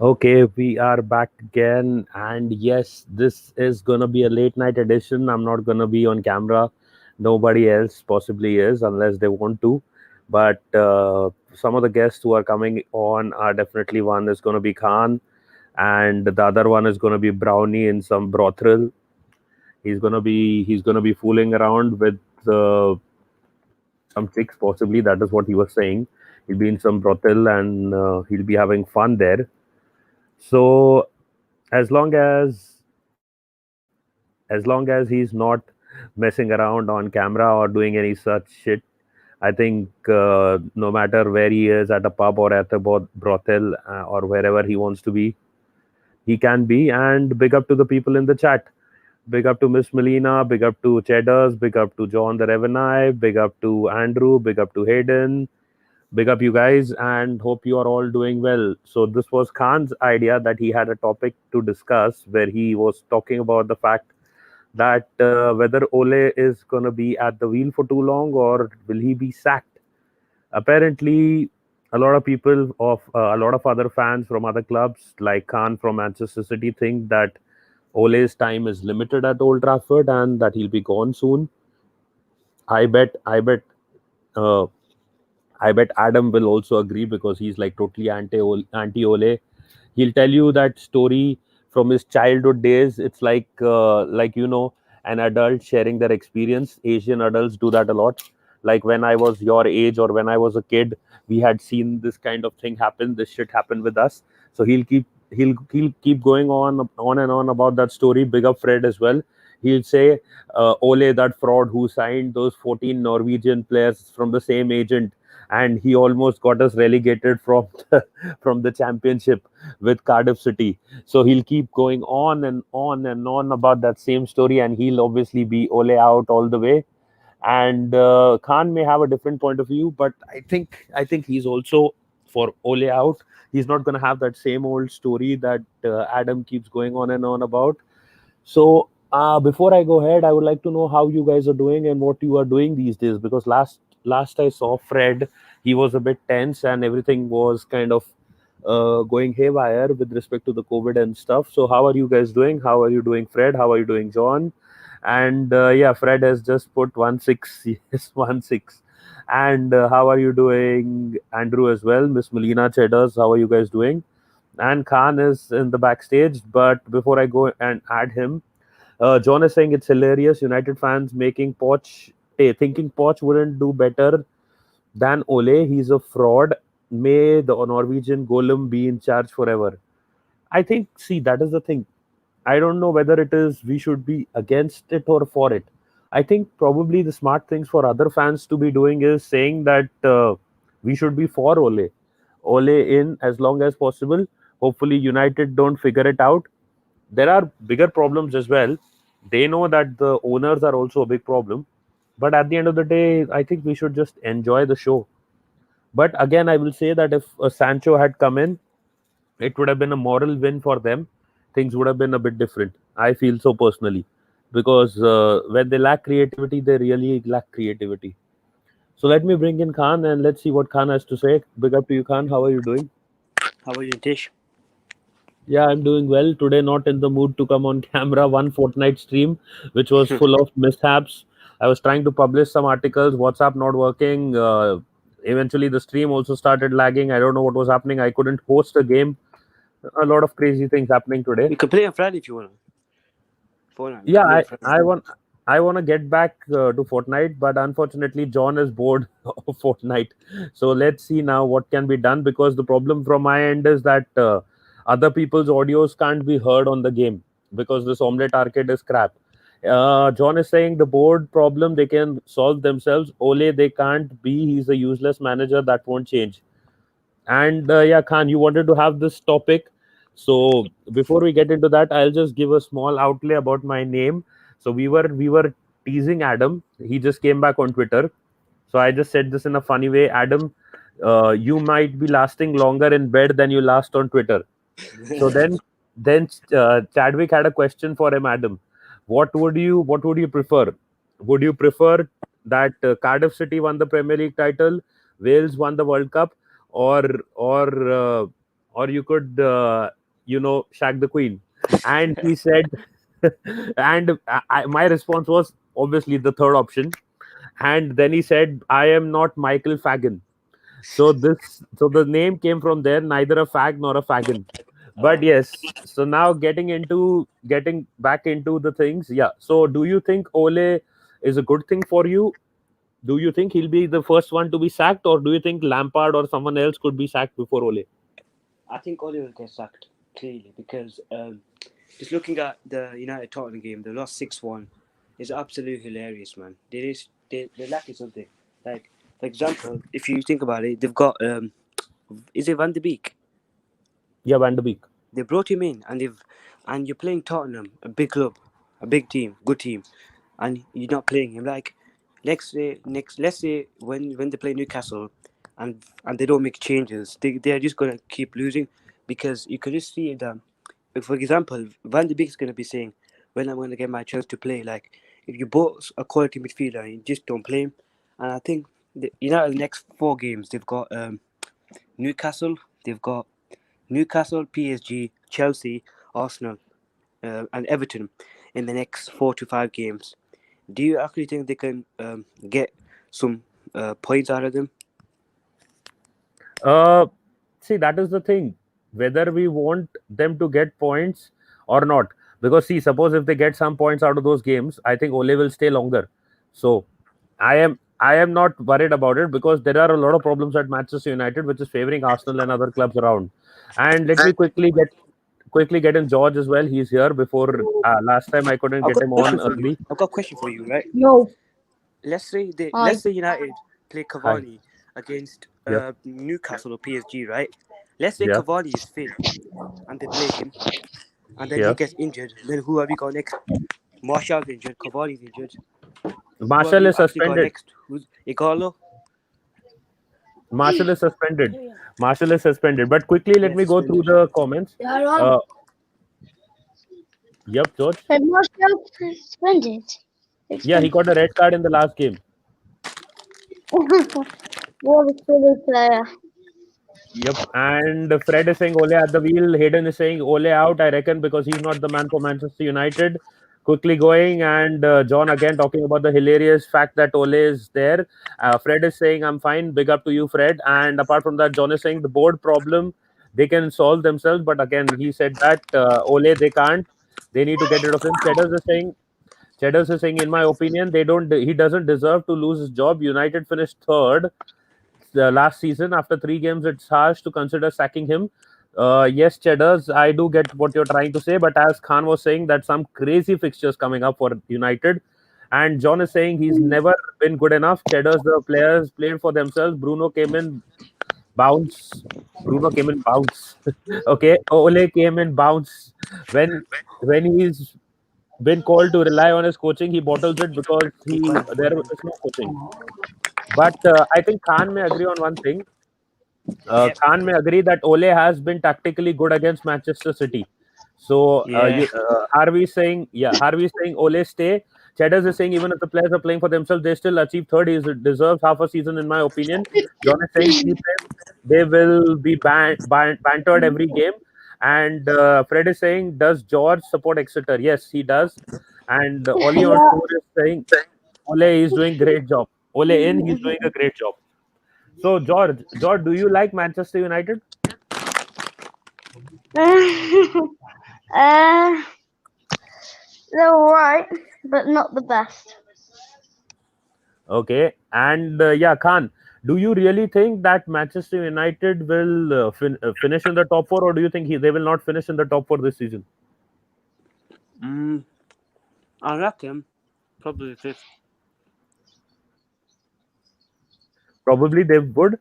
Okay, we are back again, and yes, this is gonna be a late night edition. I'm not gonna be on camera. Nobody else possibly is, unless they want to. But some of the guests who are coming on are definitely one is gonna be Khan, and the other one is gonna be Brownie in some brothel. He's gonna be fooling around with uh, some chicks, possibly. That is what he was saying. He'll be in some brothel and he'll be having fun there. So as long as he's not messing around on camera or doing any such shit, I think no matter where he is, at a pub or at a brothel, or wherever he wants to be, he can be. And big up to the people in the chat. Big up to Miss Melina, big up to Cheddars, big up to John the Revenai, big up to Andrew, big up to Hayden, big up you guys, and hope you are all doing well. So this was Khan's idea, that he had a topic to discuss where he was talking about the fact that whether Ole is going to be at the wheel for too long or will he be sacked. Apparently, a lot of other fans from other clubs, like Khan from Manchester City, think that Ole's time is limited at Old Trafford and that he'll be gone soon. I bet, I bet, uh, I bet Adam will also agree, because he's like totally anti Ole. He'll tell you that story from his childhood days. It's like an adult sharing their experience. Asian adults do that a lot. Like when I was your age or when I was a kid, we had seen this kind of thing happen. This shit happened with us. So he'll keep going on and on about that story. Big up Fred as well. He'll say, Ole, that fraud who signed those 14 Norwegian players from the same agent, and he almost got us relegated from from the championship with Cardiff City. So he'll keep going on and on and on about that same story, and he'll obviously be Ole out all the way. And Khan may have a different point of view, but I think he's also for Ole out. He's not going to have that same old story that Adam keeps going on and on about. So before I go ahead, I would like to know how you guys are doing and what you are doing these days. Because last I saw Fred, he was a bit tense and everything was kind of going haywire with respect to the COVID and stuff. So how are you guys doing? How are you doing, Fred? How are you doing, John? And yeah, Fred has just put 1-6. Yes, 1-6. And how are you doing, Andrew, as well? Miss Melina Cheddars, how are you guys doing? And Khan is in the backstage. But before I go and add him, John is saying it's hilarious. United fans making thinking Poch wouldn't do better than Ole. He's a fraud. May the Norwegian golem be in charge forever. I think, see, that is the thing. I don't know whether it is we should be against it or for it. I think probably the smart things for other fans to be doing is saying that we should be for Ole. Ole in as long as possible. Hopefully, United don't figure it out. There are bigger problems as well. They know that the owners are also a big problem. But at the end of the day, I think we should just enjoy the show. But again, I will say that if Sancho had come in, it would have been a moral win for them. Things would have been a bit different. I feel so personally. Because when they lack creativity, they really lack creativity. So let me bring in Khan and let's see what Khan has to say. Big up to you, Khan. How are you doing? How are you, Dish? Yeah, I'm doing well. Today, not in the mood to come on camera. One fortnight stream, which was full of mishaps. I was trying to publish some articles, WhatsApp not working. Eventually, the stream also started lagging. I don't know what was happening. I couldn't host a game. A lot of crazy things happening today. We can play on Friday if you want. Fortnite. We Yeah, can play on Friday. I want to get back to Fortnite, but unfortunately, John is bored of Fortnite. So let's see now what can be done, because the problem from my end is that other people's audios can't be heard on the game because this Omelette Arcade is crap. John is saying the board problem they can solve themselves. Ole, they can't be. He's a useless manager that won't change. And yeah, Khan, you wanted to have this topic. So before we get into that, I'll just give a small outlay about my name. So we were teasing Adam. He just came back on Twitter. So I just said this in a funny way. Adam, you might be lasting longer in bed than you last on Twitter. So then Chadwick had a question for him, Adam. What would you prefer? Would you prefer that Cardiff City won the Premier League title, Wales won the World Cup, or or uh, or you could, shag the queen. And he said, and my response was obviously the third option. And then he said, I am not Michael Fagan. So the name came from there, neither a fag nor a fagan. But yes, so now getting back into the things, yeah. So do you think Ole is a good thing for you? Do you think he'll be the first one to be sacked, or do you think Lampard or someone else could be sacked before Ole? I think Ole will get sacked clearly because just looking at the United Tottenham game, they lost 6-1. It's absolutely hilarious, man. They're lacking something. Like for example, if you think about it, they've got is it Van de Beek? Yeah, Van de Beek. They brought him in, and you're playing Tottenham, a big club, a big team, good team, and you're not playing him. Like let's say when they play Newcastle, and they don't make changes, they're just gonna keep losing because you can just see that. For example, Van de Beek is gonna be saying, "When I'm gonna get my chance to play?" Like if you bought a quality midfielder, and you just don't play him. And I think the next 4 games they've got Newcastle, they've got Newcastle, PSG, Chelsea, Arsenal, and Everton in the next 4 to 5 games. Do you actually think they can get some points out of them? Uh, See, that is the thing. Whether we want them to get points or not, because see, suppose if they get some points out of those games, I think Ole will stay longer. So, I am not worried about it because there are a lot of problems at Manchester United, which is favoring Arsenal and other clubs around. And let me quickly get in George as well. He's here before last time I couldn't I've get got a him question on for you. early. I've got a question for you, right? No. Hi. Let's say United play Hi. Cavani against Yep. Newcastle or PSG, right? Let's say Yeah. Cavani is fit and they play him, and then Yeah. he gets injured. Then who have you got next? Martial's injured, Cavani's injured. Who have Marshall you is actually got suspended. next? Who's Igalo? Marshall is suspended. Marshall is suspended. But quickly, let Yeah, me go through suspended. the comments. Yaron. Uh, yep, George. But Marshall suspended. Yeah, he got a red card in the last game. What a silly player. Yep. And Fred is saying Ole at the wheel. Hayden is saying Ole out, I reckon, because he's not the man for Manchester United. Quickly going, and John again talking about the hilarious fact that Ole is there. Fred is saying, I'm fine. Big up to you, Fred. And apart from that, John is saying the board problem they can solve themselves. But again, he said that Ole, they can't. They need to get rid of him. Cheddars is saying, in my opinion, he doesn't deserve to lose his job. United finished third last season. After 3 games, it's harsh to consider sacking him. Yes, Cheddars, I do get what you're trying to say, but as Khan was saying, that some crazy fixtures coming up for United. And John is saying he's never been good enough. Cheddars, the players played for themselves. Bounce. Bruno came in bounce. Okay, Ole came in bounce. When he's been called to rely on his coaching, he bottles it because there is no coaching. But I think Khan may agree on one thing. Yep. Khan may agree that Ole has been tactically good against Manchester City. So Yeah. Harvey's saying Ole stay. Cheddars is saying even if the players are playing for themselves, they still achieve third. He deserves half a season, in my opinion. John is saying keep him. They will be bantered every game. And Fred is saying, does George support Exeter? Yes, he does. And Oli on tour is saying Ole is doing great job. Ole in, he's doing a great job. So George, do you like Manchester United? They're alright, but not the best. Okay, and yeah, Khan, do you really think that Manchester United will finish in the top four, or do you think they will not finish in the top four this season? I reckon probably fifth. Probably they would.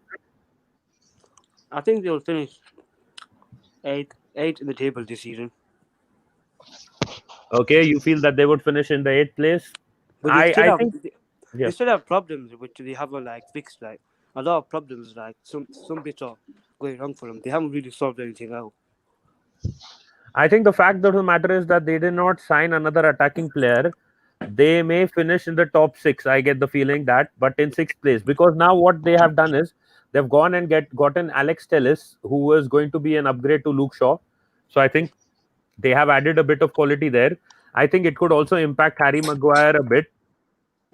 I think they'll finish eighth in the table this season. Okay, you feel that they would finish in the 8th place? But I think they still have problems which they haven't fixed. Like a lot of problems, like some bits are going wrong for them. They haven't really solved anything out. I think the fact of the matter is that they did not sign another attacking player. They may finish in the top 6. I get the feeling that, but in 6th place, because now what they have done is They've gone and gotten Alex Telles, who was going to be an upgrade to Luke Shaw. So I think they have added a bit of quality there. I think it could also impact Harry Maguire a bit.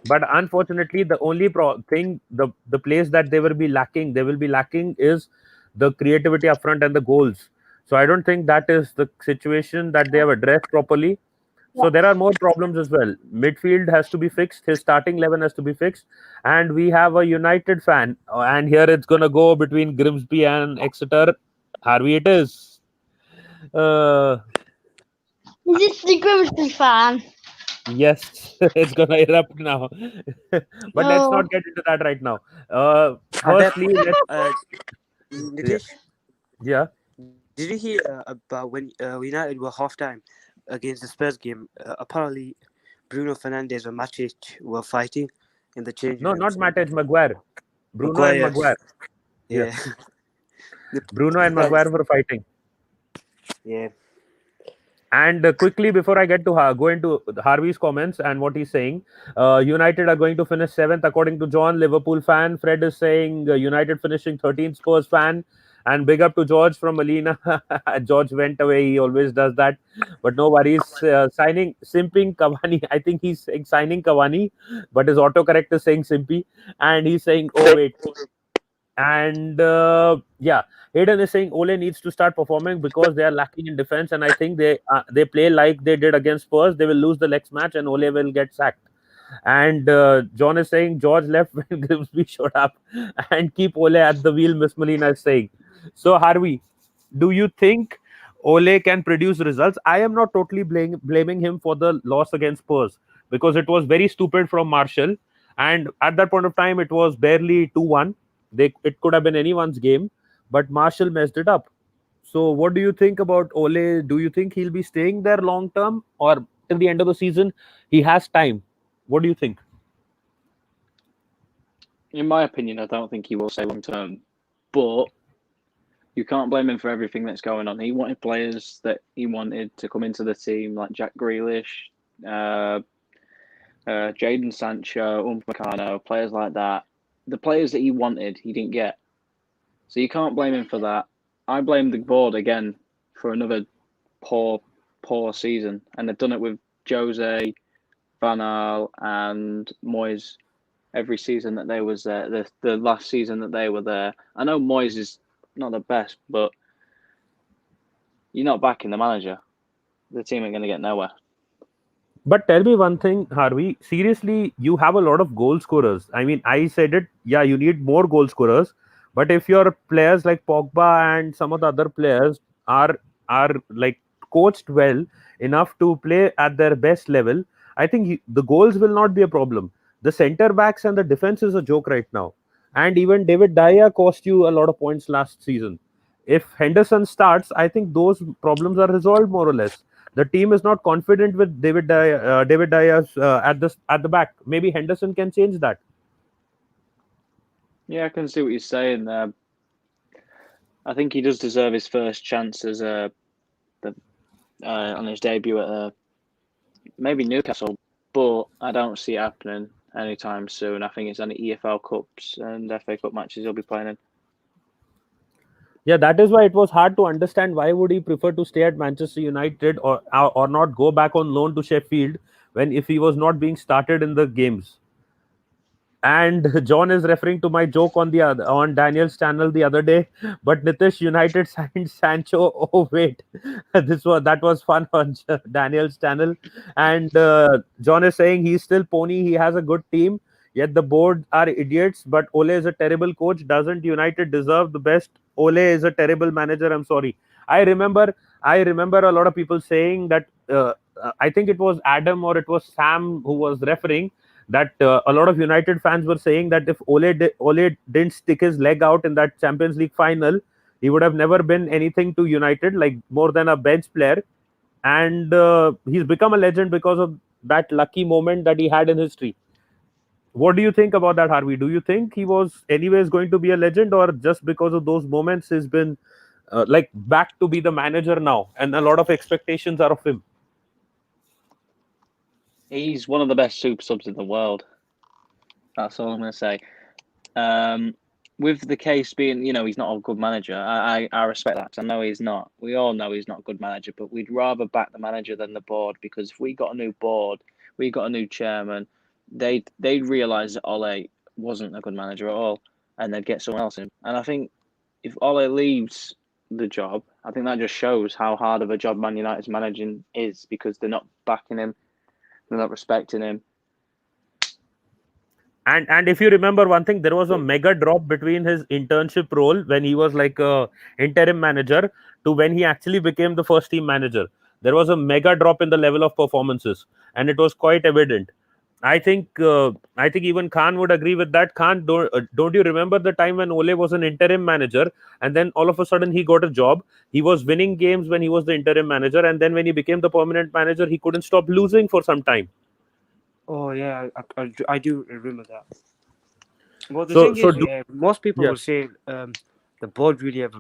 But unfortunately, the only thing, the place that they will be lacking is the creativity up front and the goals. So I don't think that is the situation that they have addressed properly. So there are more problems as well. Midfield has to be fixed. His starting 11 has to be fixed. And we have a United fan. And here it's going to go between Grimsby and Exeter. Harvey, it is. Uh, Is this the Grimsby fan? yes, it's going to erupt now. But let's Oh, not get into that right now. Adep, Firstly, let's. Yeah. Nitish, Yeah. did you hear about when United were half-time against the Spurs game? Apparently, Bruno Fernandes and Matic were fighting in the changing No, not rooms. Matic, Maguire. Bruno and Maguire, Maguire. Yeah. yeah. Bruno and Maguire were fighting. Yeah. And quickly, before I get to go into Harvey's comments and what he's saying, United are going to finish 7th according to John, Liverpool fan. Fred is saying United finishing 13th, Spurs fan. And big up to George from Alina. George went away. He always does that. But no worries. Simping Cavani. I think he's saying signing Cavani, but his autocorrect is saying Simpy. And he's saying, oh, wait. And yeah, Hayden is saying Ole needs to start performing because they are lacking in defense, and I think they play like they did against Spurs. They will lose the next match, and Ole will get sacked. And John is saying George left when Grimsby showed up, and keep Ole at the wheel. Miss Molina is saying. So Harvey, do you think Ole can produce results? I am not totally blaming him for the loss against Spurs because it was very stupid from Marshall, and at that point of time it was barely 2-1. It could have been anyone's game, but Marshall messed it up. So, what do you think about Ole? Do you think he'll be staying there long term, or till the end of the season he has time? What do you think? In my opinion, I don't think he will stay long term, but you can't blame him for everything that's going on. He wanted players that he wanted to come into the team, like Jack Grealish, Jadon Sancho, Upamecano, players like that. The players that he wanted, he didn't get. So you can't blame him for that. I blame the board again for another poor season. And they've done it with Jose, Van Gaal and Moyes every season that they was there. The last season that they were there. I know Moyes is not the best, but you're not backing the manager. The team ain't going to get nowhere. But tell me one thing, Harvey. Seriously, you have a lot of goal scorers. I mean, I said it. Yeah, you need more goal scorers. But if your players like Pogba and some of the other players are like coached well enough to play at their best level, I think the goals will not be a problem. The centre backs and the defense is a joke right now. And even David Daya cost you a lot of points last season. If Henderson starts, I think those problems are resolved more or less. The team is not confident with David Daya's at the back. Maybe Henderson can change that. Yeah, I can see what you're saying there. I think he does deserve his first chance as on his debut at maybe Newcastle, but I don't see it happening anytime soon. I think it's only EFL Cups and FA Cup matches he'll be playing in. Yeah, that is why it was hard to understand why would he prefer to stay at Manchester United or not go back on loan to Sheffield when if he was not being started in the games. And John is referring to my joke on Daniel's channel the other day. But Nitish, United signed Sancho. Oh wait, that was fun on Daniel's channel. And John is saying he's still pony. He has a good team. Yet the board are idiots. But Ole is a terrible coach. Doesn't United deserve the best? Ole is a terrible manager. I'm sorry. I remember a lot of people saying that. I think it was Adam or it was Sam who was referring that a lot of United fans were saying that if Ole didn't stick his leg out in that Champions League final, he would have never been anything to United, like more than a bench player. And he's become a legend because of that lucky moment that he had in history. What do you think about that, Harvey? Do you think he was anyways going to be a legend, or just because of those moments he's been like back to be the manager now, and a lot of expectations are of him? He's one of the best super subs in the world. That's all I'm going to say. with the case being, he's not a good manager, I respect that, 'cause I know he's not. We all know he's not a good manager, but we'd rather back the manager than the board, because if we got a new board, we got a new chairman, they'd realise that Ole wasn't a good manager at all, and they'd get someone else in. And I think if Ole leaves the job, I think that just shows how hard of a job Man United's managing is, because they're not backing him, they're not respecting him. And if you remember one thing, there was a mega drop between his internship role when he was like a interim manager to when he actually became the first team manager. There was a mega drop in the level of performances, and it was quite evident. I think even Khan would agree with that. Khan, don't you remember the time when Ole was an interim manager, and then all of a sudden he got a job? He was winning games when he was the interim manager, and then when he became the permanent manager, he couldn't stop losing for some time. Oh yeah, I do remember that. Well, the So- thing so is, do- most people Yeah. will say the board really have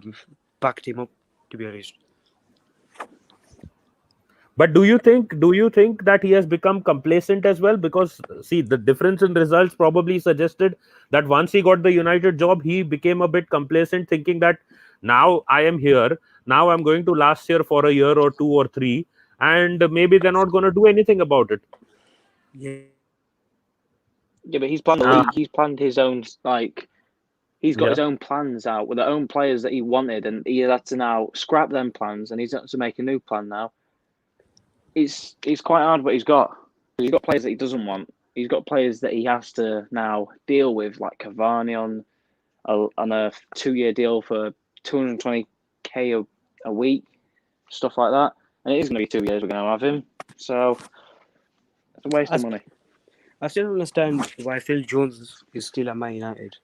backed him up. To be honest, But do you think that he has become complacent as well? Because see, the difference in results probably suggested that once he got the United job, he became a bit complacent, thinking that now I am here, now I'm going to last here for a year or 2 or 3, and maybe they're not going to do anything about it. yeah. Yeah, but he's planned the league. He's planned his own, he's got Yeah. his own plans out with the own players that he wanted, and he had to now scrap them plans, and he's had to make a new plan now. It's quite hard what he's got. He's got players that he doesn't want. He's got players that he has to now deal with, like Cavani on a 2-year deal for 220k a week, stuff like that. And it is going to be 2 years we're going to have him. So it's a waste of money. I still don't understand why Phil Jones is still at Man United.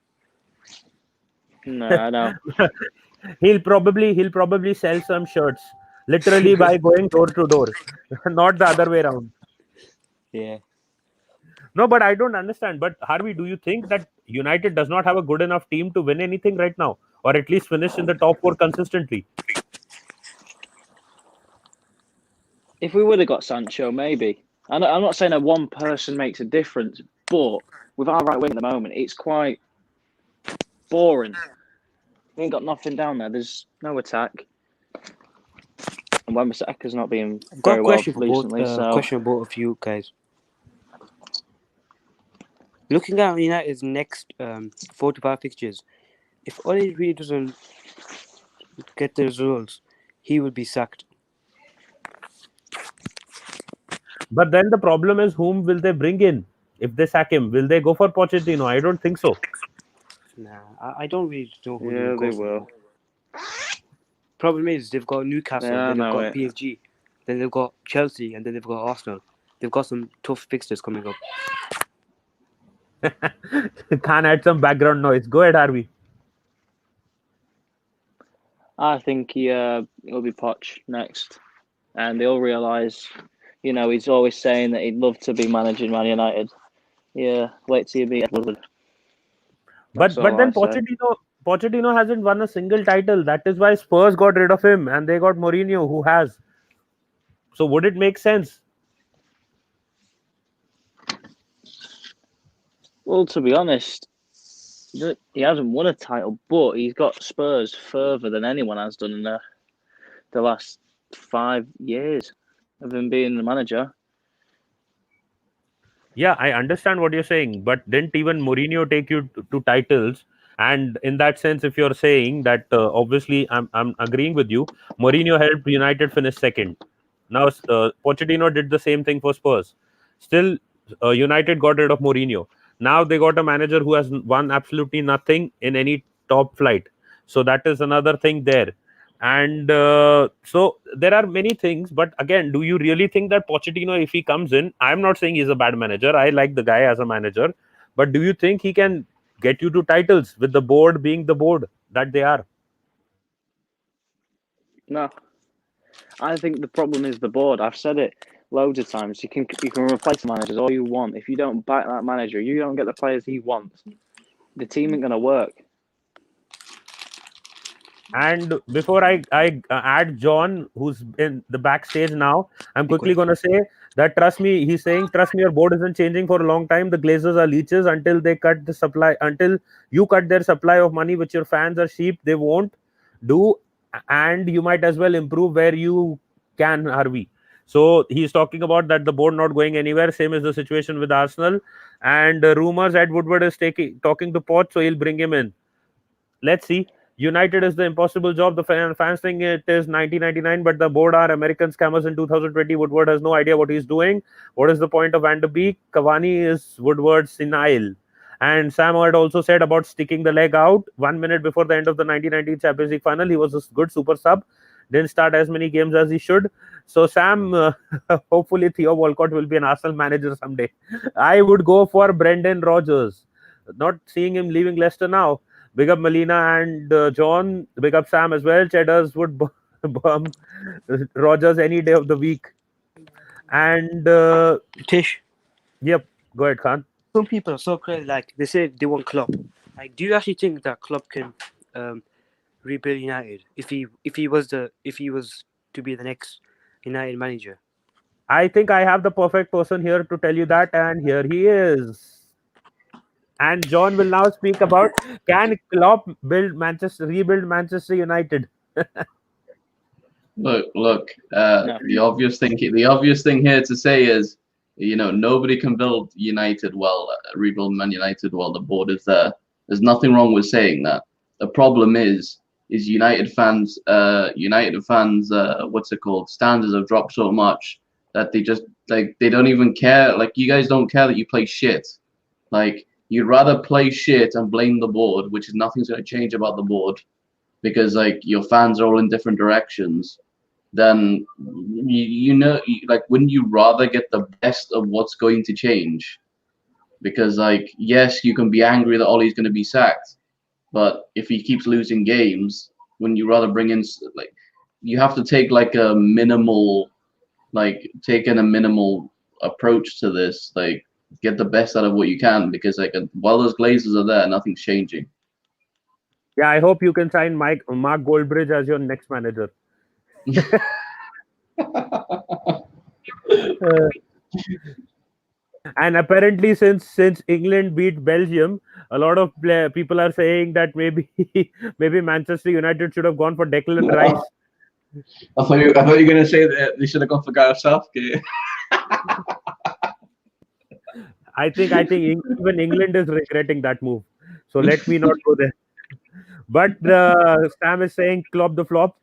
No, I know. He'll probably sell some shirts literally by going door to door, not the other way around. Yeah. No, but I don't understand. But Harvey, do you think that United does not have a good enough team to win anything right now, or at least finish in the top 4 consistently? If we would have got Sancho, maybe. I'm not saying that one person makes a difference, but with our right wing at the moment, it's quite boring. We ain't got nothing down there. There's no attack. And Wan-Bissaka's not being I've got very a well question recently. question about both of you guys. Looking at United's next 4 to 5 fixtures, if Ole really doesn't get the results, he will be sacked. But then the problem is, whom will they bring in if they sack him? Will they go for Pochettino? I don't think so. Nah, I don't really know who Yeah, will go they for. will. Problem is, they've got Newcastle, Yeah, then they've I got know it. PSG, then they've got Chelsea, and then they've got Arsenal. They've got some tough fixtures coming up. Can't add some background noise. Go ahead, Harvey. I think it'll be Poch next. And they'll realise, he's always saying that he'd love to be managing Man United. Yeah, wait till you meet Ed Woodward. But That's all then I say. Pochettino hasn't won a single title. That is why Spurs got rid of him and they got Mourinho, who has. So would it make sense? Well, to be honest, he hasn't won a title, but he's got Spurs further than anyone has done in the last 5 years of him being the manager. Yeah, I understand what you're saying, but didn't even Mourinho take you to titles? And in that sense, if you're saying that, obviously, I'm agreeing with you. Mourinho helped United finish second. Now, Pochettino did the same thing for Spurs. Still, United got rid of Mourinho. Now they got a manager who has won absolutely nothing in any top flight. So that is another thing there. And so there are many things, but again, do you really think that Pochettino, if he comes in, I'm not saying he's a bad manager. I like the guy as a manager, but do you think he can get you to titles with the board being the board that they are? No. I think the problem is the board. I've said it loads of times. You can replace managers all you want. If you don't back that manager, you don't get the players he wants, the team ain't going to work. And before I add John, who's in the backstage now, I'm quickly going to say that trust me, he's saying, trust me, your board isn't changing for a long time. The Glazers are leeches until they cut the supply, until you cut their supply of money, which your fans are sheep, they won't do. And you might as well improve where you can, Harvey. So he's talking about that the board not going anywhere. Same is the situation with Arsenal. And rumors Ed Woodward is talking to Poch, so he'll bring him in. Let's see. United is the impossible job. The fans think it is 1999, but the board are American scammers in 2020. Woodward has no idea what he's doing. What is the point of Van de Beek? Cavani is Woodward's senile. And Sam had also said about sticking the leg out 1 minute before the end of the 1990 Champions League final. He was a good super sub. Didn't start as many games as he should. So Sam, hopefully Theo Walcott will be an Arsenal manager someday. I would go for Brendan Rodgers. Not seeing him leaving Leicester now. Big up Melina and John. Big up Sam as well. Cheddars would bum Rogers any day of the week. And Tish, yep, go ahead, Khan. some people are so crazy. Like they say they want Klopp. Like, do you actually think that Klopp can rebuild United if he was to be the next United manager? I think I have the perfect person here to tell you that, and here he is. And John will now speak about, can Klopp rebuild Manchester United? Look. The obvious thing here to say is, nobody can build United well, rebuild Man United while the board is there. There's nothing wrong with saying that. The problem is United fans, what's it called? Standards have dropped so much that they just they don't even care. Like, you guys don't care that you play shit. Like, you'd rather play shit and blame the board, which is nothing's going to change about the board, because your fans are all in different directions. Then wouldn't you rather get the best of what's going to change? Because yes, you can be angry that Ollie's going to be sacked, but if he keeps losing games, wouldn't you rather bring in you have to take a minimal approach to this, get the best out of what you can, because while those Glazers are there, nothing's changing. Yeah, I hope you can sign Mark Goldbridge as your next manager. And apparently, since England beat Belgium, a lot of people are saying that maybe Manchester United should have gone for Declan Rice. I thought you were going to say that they should have gone for Gareth Southgate. I think even England is regretting that move. So let me not go there. But Sam is saying Klopp the flop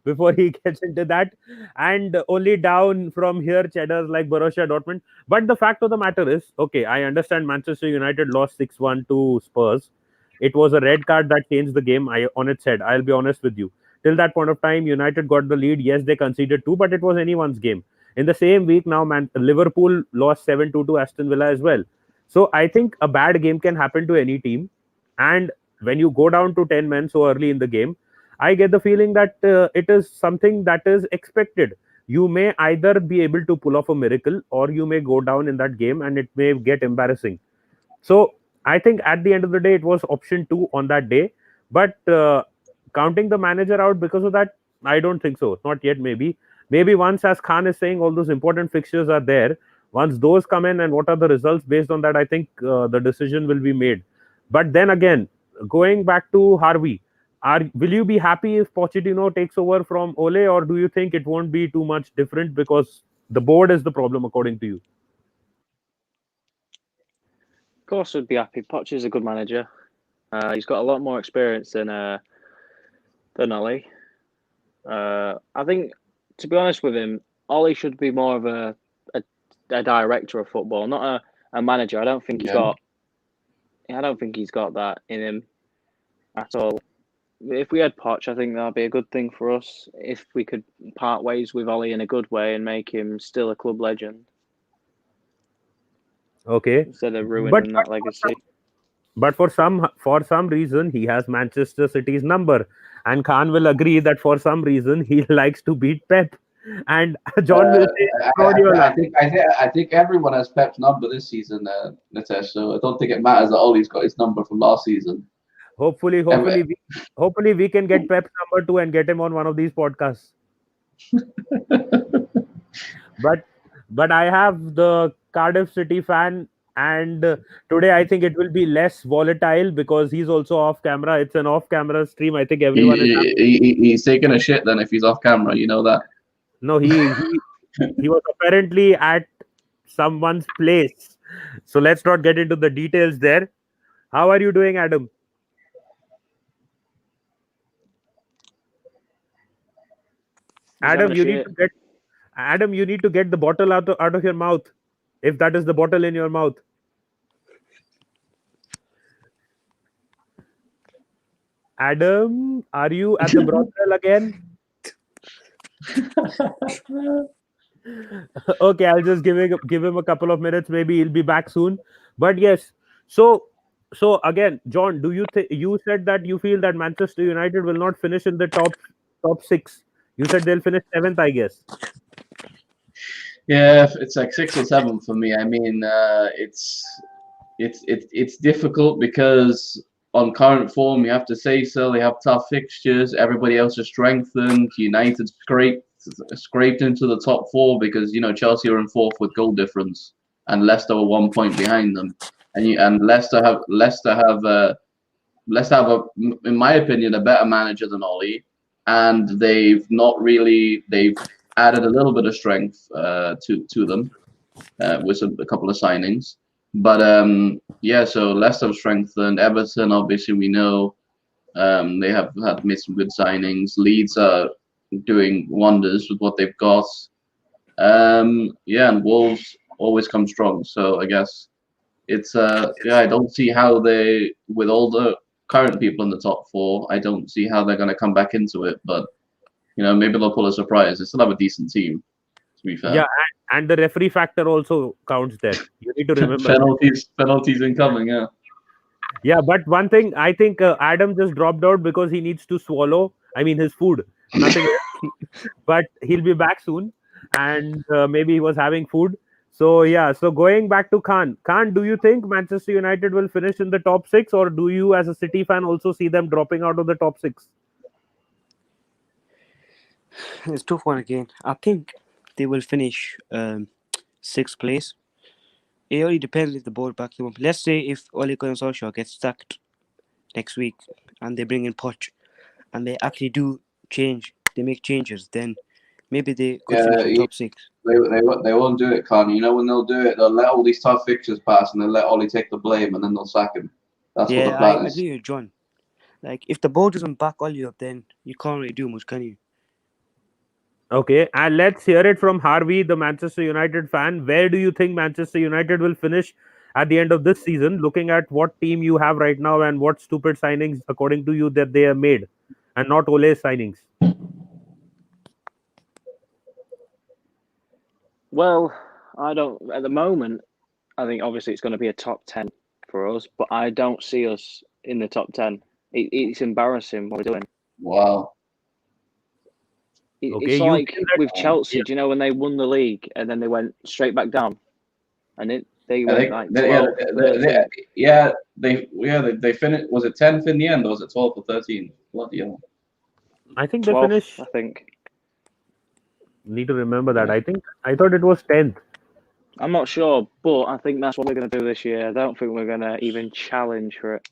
before he gets into that. And only down from here, cheddars like Borussia Dortmund. But the fact of the matter is, okay, I understand Manchester United lost 6-1 to Spurs. It was a red card that changed the game on its head. I'll be honest with you. Till that point of time, United got the lead. Yes, they conceded 2, but it was anyone's game. In the same week now, Liverpool lost 7-2 to Aston Villa as well. So I think a bad game can happen to any team. And when you go down to 10 men so early in the game, I get the feeling that it is something that is expected. You may either be able to pull off a miracle, or you may go down in that game and it may get embarrassing. So I think at the end of the day, it was option 2 on that day. But counting the manager out because of that, I don't think so. Not yet, maybe. Maybe once, as Khan is saying, all those important fixtures are there. Once those come in and what are the results based on that, I think the decision will be made. But then again, going back to Harvey, will you be happy if Pochettino takes over from Ole, or do you think it won't be too much different because the board is the problem, according to you? Of course, I'd be happy. Poch is a good manager. He's got a lot more experience than Ole. I think, to be honest with him, Ole should be more of a director of football, not a manager. I don't think he's got that in him at all. If we had Poch, I think that'd be a good thing for us if we could part ways with Ole in a good way and make him still a club legend. Okay. Instead of ruining that legacy. But for some reason, he has Manchester City's number, and Khan will agree that for some reason he likes to beat Pep. And John will say, I think everyone has Pep's number this season, Nitesh. So I don't think it matters that Ole's got his number from last season. Hopefully, we can get Pep's number 2 and get him on one of these podcasts. But I have the Cardiff City fan, and today I think it will be less volatile because he's also off camera. It's an off-camera stream. I think everyone is. He's taking a shit then if he's off camera. You know that. No, he was apparently at someone's place. So let's not get into the details there. How are you doing, Adam? Adam, you need to get the bottle out of your mouth, if that is the bottle in your mouth. Adam, are you at the brothel again? Okay, I'll just give him a couple of minutes. Maybe he'll be back soon. But yes, so again, John, do you said that you feel that Manchester United will not finish in the top 6? You said they'll finish 7th, I guess. Yeah, it's like 6 or 7 for me. I mean, it's difficult because on current form, you have to say so. They have tough fixtures. Everybody else is strengthened. United scraped into the top 4 because Chelsea are in 4th with goal difference, and Leicester were 1 point behind them. And Leicester have in my opinion, a better manager than Ollie, and they've added a little bit of strength to them with a couple of signings. But so Leicester have strengthened. Everton, obviously, we know they have made some good signings. Leeds are doing wonders with what they've got. And Wolves always come strong. So I guess it's I don't see how they, with all the current people in the top 4, I don't see how they're going to come back into it. But maybe they'll pull a surprise. They still have a decent team, to be fair. Yeah, and the referee factor also counts there. You need to remember. penalties incoming, yeah. Yeah, but one thing, I think Adam just dropped out because he needs to swallow. I mean, his food, nothing else. But he'll be back soon, and maybe he was having food. So yeah, so going back to Khan. Khan, do you think Manchester United will finish in the top 6, or do you, as a City fan, also see them dropping out of the top 6? It's a tough one again. I think they will finish 6th place. It only depends if the board backs them up. Let's say if Ole Gunnar Solskjaer gets sacked next week and they bring in Poch and they actually do they make changes, then maybe they could finish in top 6. They won't do it, Khan. When they'll do it, they'll let all these tough fixtures pass and they'll let Ollie take the blame and then they'll sack him. That's what the plan is. I agree with John. Like, if the board doesn't back Ollie up, then you can't really do much, can you? Okay, and let's hear it from Harvey, the Manchester United fan. Where do you think Manchester United will finish at the end of this season, looking at what team you have right now and what stupid signings, according to you, that they have made, and not Ole's signings? Well, I don't. At the moment, I think obviously it's going to be a top 10 for us, but I don't see us in the top 10. It's embarrassing what we're doing. Wow. It's like with Chelsea, do you know when they won the league and then they went straight back down, and they went like 12. They finished. Was it 10th in the end, or was it 12th or 13th? Bloody hell. I think they 12th, finished. I think. Need to remember that. I thought it was 10th. I'm not sure, but I think that's what we're going to do this year. I don't think we're going to even challenge for it.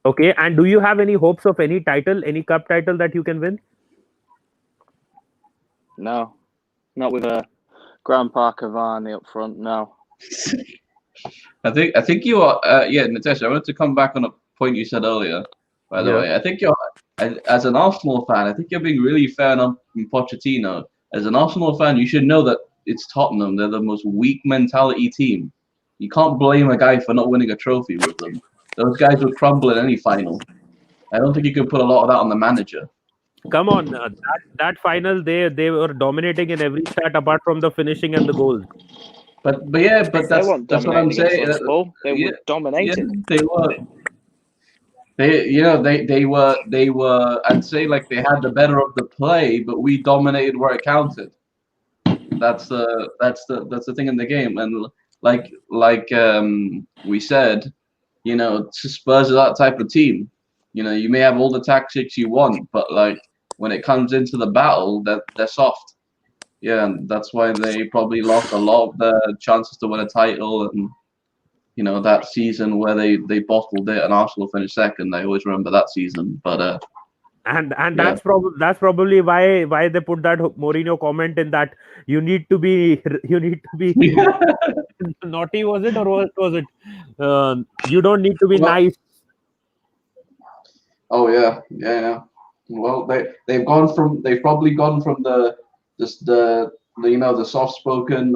Okay, and do you have any hopes of any title, any cup title that you can win? No, not with Grandpa Cavani up front. No. I think you are. Natasha, I wanted to come back on a point you said earlier. By the way, I think you're, as an Arsenal fan, I think you're being really fair on Pochettino. As an Arsenal fan, you should know that it's Tottenham. They're the most weak mentality team. You can't blame a guy for not winning a trophy with them. Those guys would crumble in any final. I don't think you can put a lot of that on the manager. Come on, that final, they were dominating in every stat apart from the finishing and the goals. But that's what I'm saying. They were dominated. Yeah, they were. They were. I'd say like they had the better of the play, but we dominated where it counted. That's the thing in the game, and like we said, Spurs are that type of team. You may have all the tactics you want, but like when it comes into the battle, they're soft. Yeah, and that's why they probably lost a lot of their chances to win a title. And that season where they bottled it and Arsenal finished second, I always remember that season. But And yeah. that's probably why they put that Mourinho comment in that you need to be naughty, was it, or was it you don't need to be Well- nice. Oh yeah. Well, they've probably gone from the soft-spoken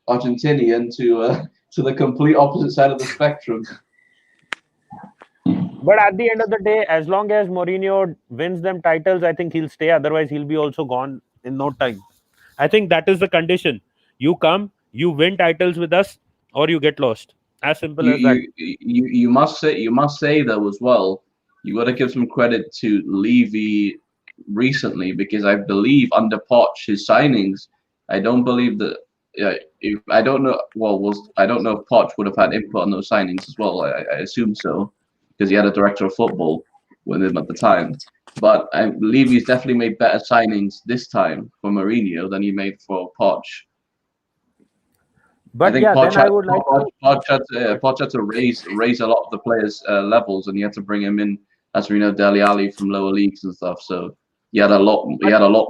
Argentinian to the complete opposite side of the spectrum. But at the end of the day, as long as Mourinho wins them titles, I think he'll stay. Otherwise, he'll be also gone in no time. I think that is the condition. You come, you win titles with us, or you get lost. As simple as that. You must say though as well. You got to give some credit to Levy recently, because I believe under Poch his signings. I don't believe that. I don't know. I don't know if Poch would have had input on those signings as well. I assume so, because he had a director of football with him at the time. But I believe he's definitely made better signings this time for Mourinho than he made for Poch. But I think yeah, Poch then I would like Poch had to raise a lot of the players' levels, and he had to bring him in, as we know, Dele Alli from lower leagues and stuff. So he had a lot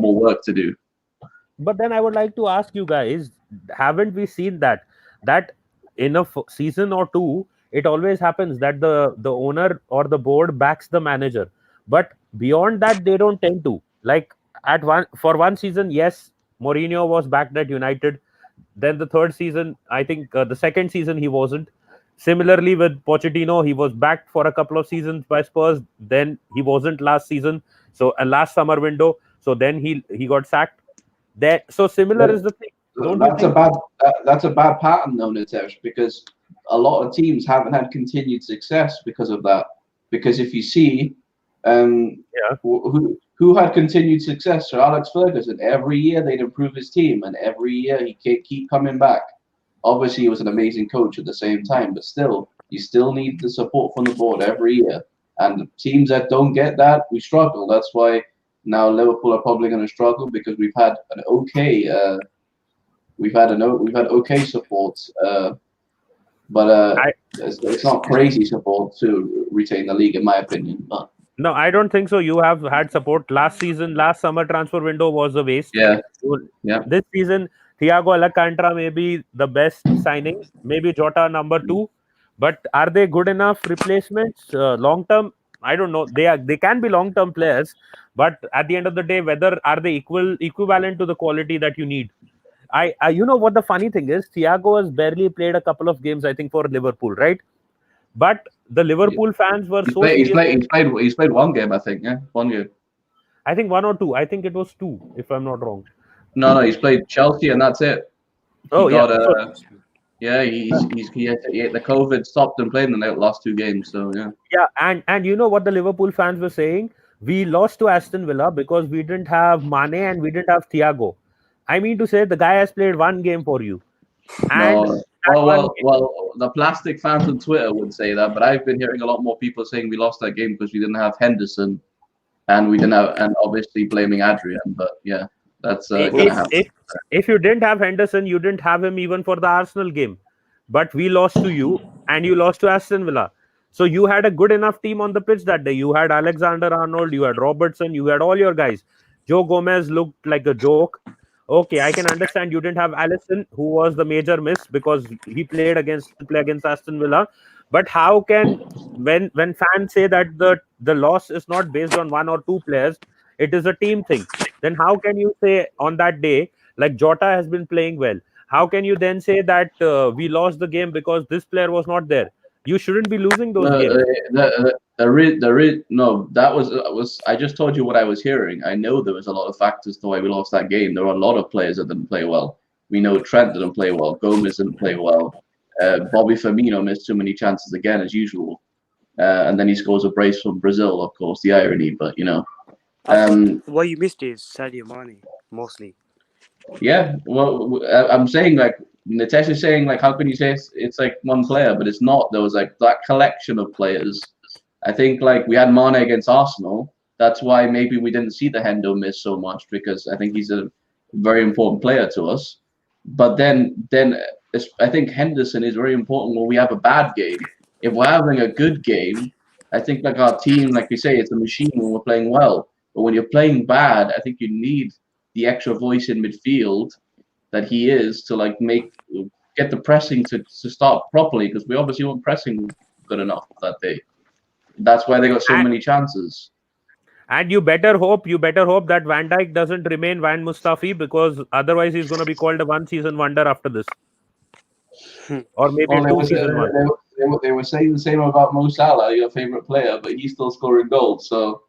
more work to do. But then I would like to ask you guys, haven't we seen that in a season or two, it always happens that the owner or the board backs the manager, but beyond that they don't tend to. Like for one season, yes, Mourinho was backed at United. Then the third season, I think the second season he wasn't. Similarly with Pochettino, he was backed for a couple of seasons by Spurs. Then he wasn't last season. So last summer window. So then he got sacked. So similar is the thing. That's a bad pattern though, Nitesh, because a lot of teams haven't had continued success because of that. Because if you see, who had continued success? Sir Alex Ferguson. Every year they'd improve his team, and every year he keep coming back. Obviously, he was an amazing coach at the same time, but still, you still need the support from the board every year. And teams that don't get that, we struggle. That's why now Liverpool are probably going to struggle, because we've had an okay support, but it's not crazy support to retain the league, in my opinion. But no, I don't think so. You have had support last season. Last summer transfer window was a waste. Yeah. This season, Thiago Alcantara may be the best signing. Maybe Jota number 2, but are they good enough replacements long term? I don't know. They can be long term players, but at the end of the day, whether are they equivalent to the quality that you need? I you know what the funny thing is? Thiago has barely played a couple of games, I think, for Liverpool, right? But the Liverpool fans were he's played one game, I think. Yeah, one game. I think 1 or 2. I think it was 2, if I'm not wrong. No, he's played Chelsea, and that's it. The COVID stopped him playing the last 2 games. So yeah. Yeah, and you know what the Liverpool fans were saying? We lost to Aston Villa because we didn't have Mane and we didn't have Thiago. I mean to say, the guy has played 1 game for you. And well, the plastic fans on Twitter would say that, but I've been hearing a lot more people saying we lost that game because we didn't have Henderson, and obviously blaming Adrian. But yeah, that's gonna happen. If you didn't have Henderson, you didn't have him even for the Arsenal game. But we lost to you, and you lost to Aston Villa. So you had a good enough team on the pitch that day. You had Alexander-Arnold, you had Robertson, you had all your guys. Joe Gomez looked like a joke. Okay, I can understand you didn't have Alisson, who was the major miss because he played against Aston Villa. But how can, when fans say that the loss is not based on 1 or 2 players, it is a team thing, then how can you say on that day, like Jota has been playing well, how can you then say that we lost the game because this player was not there? You shouldn't be losing those games. That was I just told you what I was hearing. I know there was a lot of factors to why we lost that game. There were a lot of players that didn't play well. We know Trent didn't play well. Gomez didn't play well. Bobby Firmino missed too many chances again, as usual. And then he scores a brace from Brazil, of course, the irony. But, what you missed is Sadio Mane, mostly. Yeah, well, I'm saying like Nitesh is saying like, how can you say it's like one player, but it's not. There was like that collection of players. I think like we had Mane against Arsenal. That's why maybe we didn't see the Hendo miss so much because I think he's a very important player to us. But then I think Henderson is very important when we have a bad game. If we're having a good game, I think like our team, like you say, it's a machine when we're playing well. But when you're playing bad, I think you need the extra voice in midfield that he is to like get the pressing to start properly because we obviously weren't pressing good enough that day. That's why they got so many chances. And you better hope that Van Dijk doesn't remain Van Mustafi, because otherwise he's going to be called a one-season wonder after this, or maybe Well, two-season one. they were saying the same about Mo Salah, your favorite player, but he's still scoring goals. So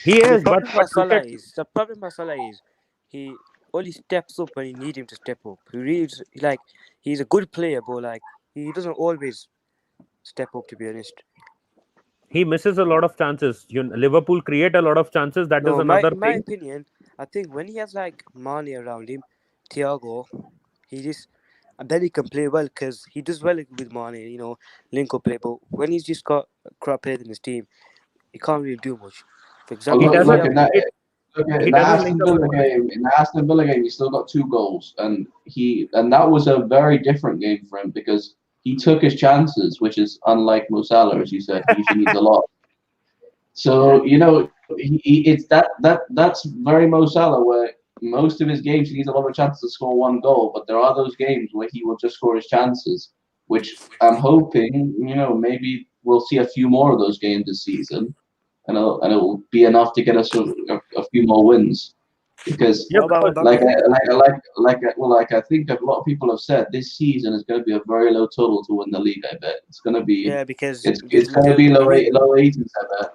He is, The but problem with Salah is he only steps up when you need him to step up. He really like he's a good player, but like he doesn't always step up. To be honest, he misses a lot of chances. Liverpool create a lot of chances. That is no, another in my thing. opinion, I think when he has like Mane around him, Thiago, he just and then he can play well because he does well with Mane, you know, link up play. But when he's just got crap players in his team, he can't really do much. For example, He look doesn't. at that. He, Look at he in the doesn't Aston make a Villa game. In the Aston Villa game, he still got 2 goals, and that was a very different game for him because he took his chances, which is unlike Mo Salah, as you said. He usually needs a lot. So you know, it's that's very Mo Salah, where most of his games he needs a lot of chances to score 1 goal, but there are those games where he will just score his chances, which I'm hoping, you know, maybe we'll see a few more of those games this season, and it'll be enough to get us a few more wins, because Yeah, what about because Mbappe? like I think a lot of people have said, this season is going to be a very low total to win the league. I bet it's going to be Yeah, because it's going to be low 80s. I bet.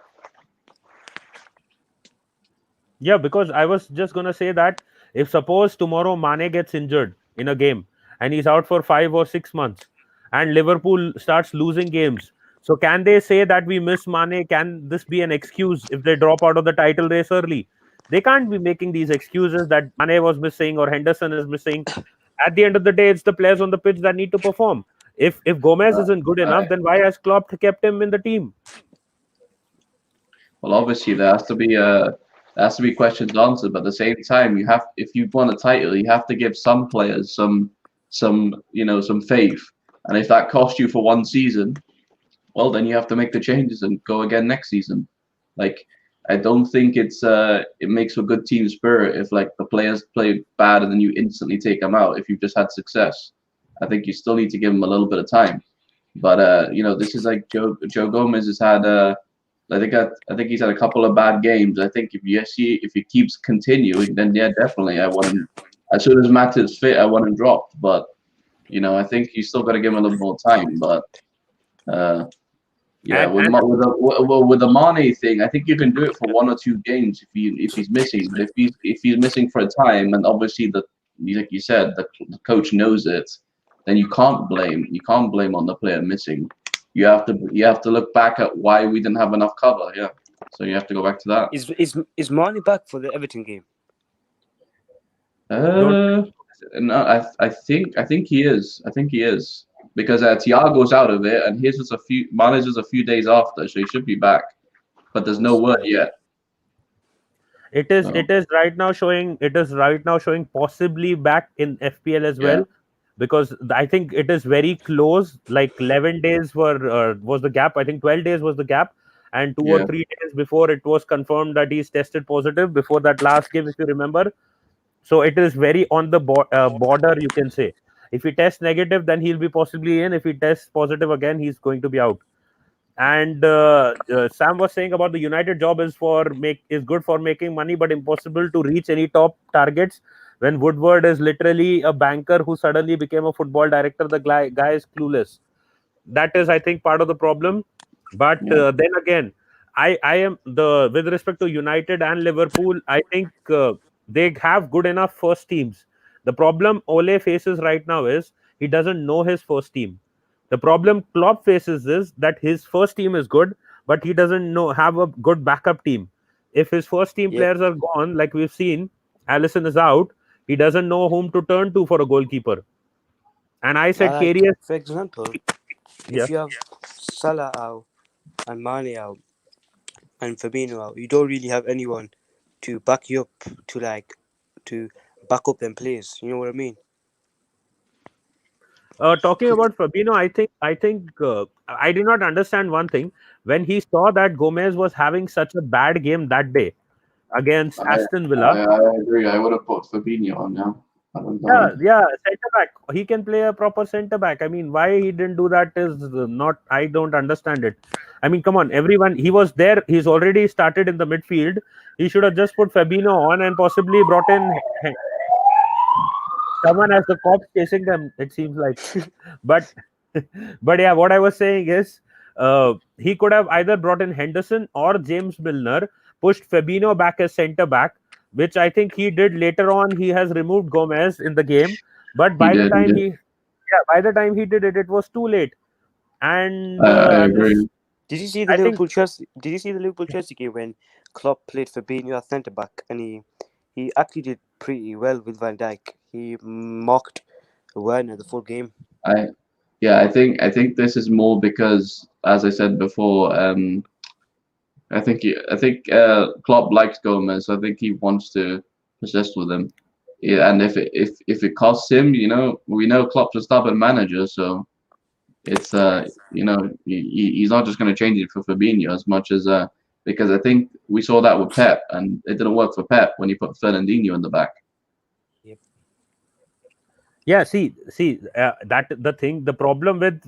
yeah, because I was just gonna say that if suppose tomorrow Mane gets injured in a game and he's out for 5 or 6 months, and Liverpool starts losing games, so can they say that we miss Mane? Can this be an excuse if they drop out of the title race early? They can't be making these excuses that Mane was missing or Henderson is missing. At the end of the day, it's the players on the pitch that need to perform. If Gomez Uh, isn't good enough, uh, then why has Klopp kept him in the team? well, obviously there has to be questions answered, but at the same time, you have, if you want a title, you have to give some players some some faith, and if that costs you for 1 season, well, then you have to make the changes and go again next season. Like, I don't think it makes for good team spirit if like the players play bad and then you instantly take them out if you've just had success. I think you still need to give them a little bit of time. But you know, this is like Joe Gomez has had I think he's had a couple of bad games. I think if he keeps continuing, then yeah, definitely I want him. As soon as Matt is fit, I want him dropped. But you know, I think you still got to give him a little more time. But yeah, And with the Mane thing, I think you can do it for 1 or 2 games if he's missing. But if he's missing for a time, and obviously like you said, the coach knows it, then you can't blame on the player missing. You have to look back at why we didn't have enough cover. Yeah, so you have to go back to that. Is Mane back for the Everton game? No, I think he is. I think he is because Thiago's out of it, and Mane's was a few days after, so he should be back. But there's no word yet. it is right now showing possibly back in FPL as well, because I think it is very close. Like 11 days was the gap. I think 12 days was the gap, and 2 or 3 days before it was confirmed that he's tested positive before that last game, if you remember. So it is very on the border, you can say. If he tests negative, then he'll be possibly in. If he tests positive again, he's going to be out. And Sam was saying about the United job is good for making money, but impossible to reach any top targets when Woodward is literally a banker who suddenly became a football director. The guy is clueless. That is, I think, part of the problem. But then again, I am with respect to United and Liverpool, I think they have good enough first teams. The problem Ole faces right now is he doesn't know his first team. The problem Klopp faces is that his first team is good, but he doesn't have a good backup team. If his first team Yep. players are gone, like we've seen, Allison is out, He doesn't know whom to turn to for a goalkeeper. And I said, Like, Karius, for example, yeah. if you have Salah out and Mane out and Fabinho out, you don't really have anyone to back you up to back up them players. You know what I mean? Talking about Fabinho, I think I did not understand one thing when he saw that Gomez was having such a bad game that day against Aston Villa. I agree. I would have put Fabinho on now. Yeah, centre back. He can play a proper centre back. I mean, why he didn't do that is not. I don't understand it. I mean, come on, everyone. He was there. He's already started in the midfield. He should have just put Fabinho on and possibly brought in someone as the cops chasing them. It seems like, but yeah, what I was saying is, he could have either brought in Henderson or James Milner, pushed Fabinho back as centre back, which I think he did later on. He has removed Gomez in the game, but by the time he did it, it was too late. And I agree. Did you see the Liverpool Chelsea? Did you see the Liverpool Chelsea game when Klopp played Fabinho at centre back, and he actually did pretty well with Van Dijk. He mocked Werner the full game. I think this is more because, as I said before, I think Klopp likes Gomez. I think he wants to persist with him. Yeah, and if it costs him, we know Klopp's a stubborn manager, so it's he's not just going to change it for Fabinho as much as because I think we saw that with Pep, and it didn't work for Pep when he put Fernandinho in the back. Yeah, see, that the thing. The problem with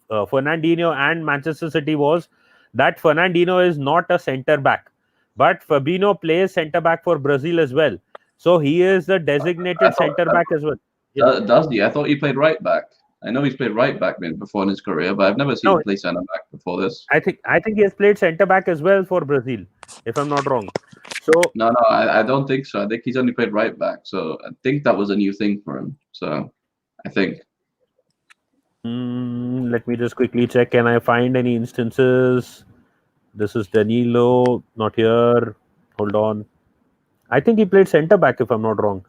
Fernandinho and Manchester City was that Fernandinho is not a centre back, but Fabinho plays centre back for Brazil as well. So he is the designated centre back as well. Yeah. Does he? I thought he played right back. I know he's played right back before in his career, but I've never seen him play centre back before this. I think he has played centre back as well for Brazil, if I'm not wrong. So no, I don't think so. I think he's only played right back. So I think that was a new thing for him. So I think. Let me just quickly check. Can I find any instances? This is Danilo, not here. Hold on. I think he played centre back, if I'm not wrong.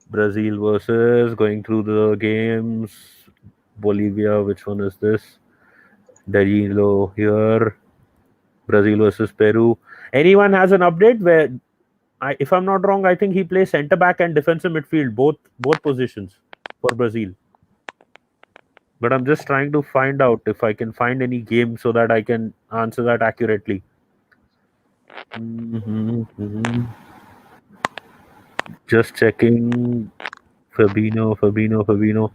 Brazil versus, going through the games. Bolivia, which one is this? Danilo here. Brazil versus Peru. Anyone has an update where, if I'm not wrong, I think he plays centre back and defensive midfield, both positions for Brazil. But I'm just trying to find out if I can find any game so that I can answer that accurately. Just checking. Fabinho.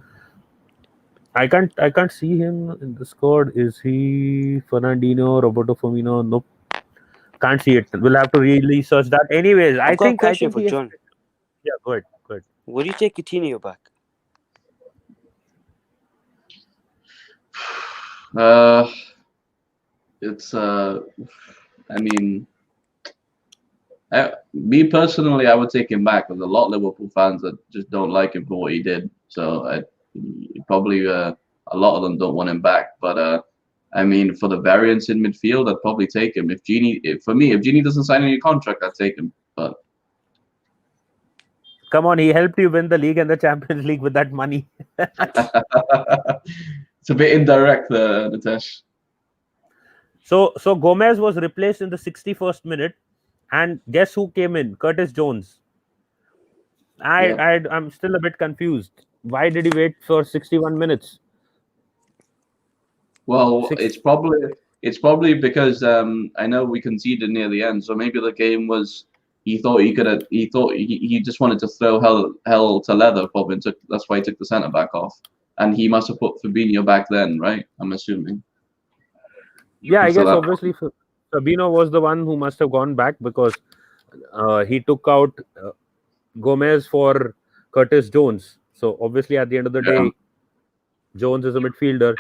I can't see him in the squad. Is he Fernandinho, Roberto Firmino? Nope. Can't see it. We'll have to really search that. Anyways, I think for John. Yeah, go ahead. Would you take Coutinho back? It's I mean, me personally, I would take him back. There's a lot of Liverpool fans that just don't like him for what he did. So probably a lot of them don't want him back. But I mean, for the variance in midfield, I'd probably take him. If Gini doesn't sign any contract, I'd take him. But come on, he helped you win the league and the Champions League with that money. It's a bit indirect, Nitesh. So Gomez was replaced in the 61st minute, and guess who came in? Curtis Jones. I'm still a bit confused. Why did he wait for 61 minutes? Well, it's probably because I know we conceded near the end, so maybe the game was. He thought he just wanted to throw hell to leather. Probably that's why he took the centre back off, and he must have put Fabinho back then, right? I'm assuming. Yeah, I guess obviously Fabinho was the one who must have gone back because he took out Gomez for Curtis Jones. So obviously at the end of the day, Jones is a midfielder.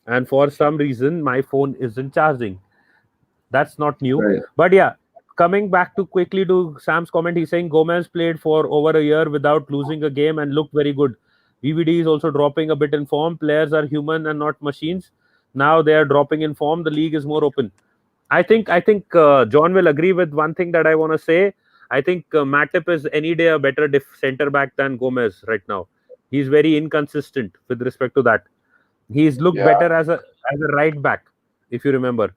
And for some reason, my phone isn't charging. That's not new. Right. But yeah, coming back quickly to Sam's comment, he's saying Gomez played for over a year without losing a game and looked very good. VVD is also dropping a bit in form. Players are human and not machines. Now they are dropping in form. The league is more open. I think John will agree with one thing that I want to say. I think Matip is any day a better center back than Gomez right now. He's very inconsistent with respect to that. He's looked Yeah. better as a right back, if you remember.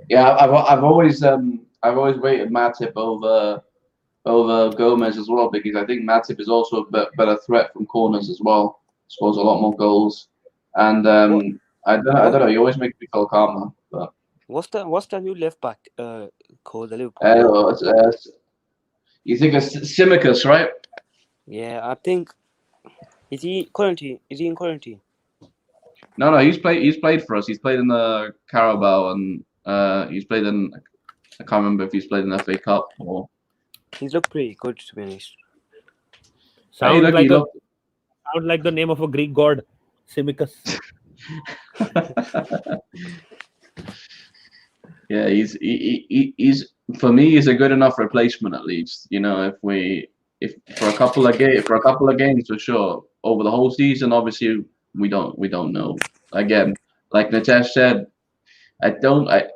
Yeah, I've always rated Matip over Gomez as well, because I think Matip is also a better threat from corners as well. Scores a lot more goals, and I don't know. He always makes me feel calmer. But What's the new left back called the Liverpool? you think it's Simicus, right? Yeah, I think is he in quarantine? No, he's played for us. He's played in the Carabao, and he's played in. I can't remember if he's played in the FA Cup or. He's looked pretty good, to be honest. Hey, look, Sounds like the name of a Greek god, Simicus. Yeah, he's for me, he's a good enough replacement at least. You know, if for a couple of games for sure. Over the whole season, obviously we don't know. Again, like Nitesh said,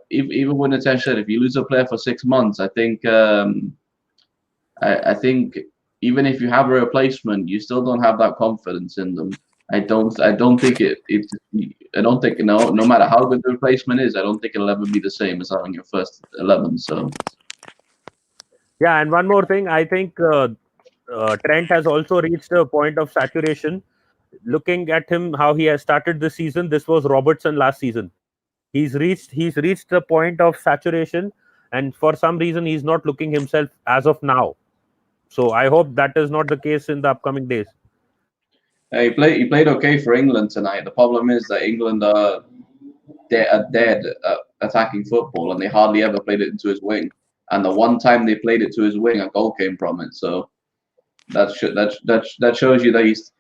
even when Nitesh said if you lose a player for 6 months, I think I think even if you have a replacement, you still don't have that confidence in them. I don't think no matter how good the replacement is, I don't think it'll ever be the same as having your first 11. So Yeah, and one more thing, I think Trent has also reached a point of saturation. Looking at him, how he has started this season, this was Robertson last season. He's reached the point of saturation, and for some reason, he's not looking himself as of now. So I hope that is not the case in the upcoming days. he played okay for England tonight. The problem is that England are dead at attacking football, and they hardly ever played it into his wing. And the one time they played it to his wing, a goal came from it. So that shows you that he's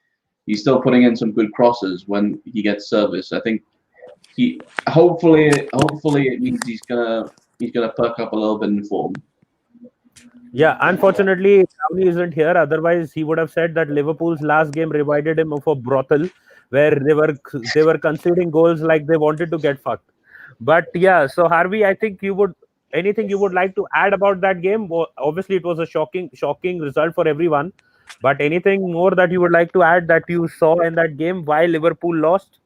still putting in some good crosses when he gets service. I think he hopefully it means he's gonna perk up a little bit in form. Yeah, unfortunately, Downey isn't here. Otherwise, he would have said that Liverpool's last game reminded him of a brothel where they were conceding goals like they wanted to get fucked. But yeah, so Harvey, I think anything you would like to add about that game? Well, obviously, it was a shocking result for everyone. But anything more that you would like to add that you saw in that game why Liverpool lost?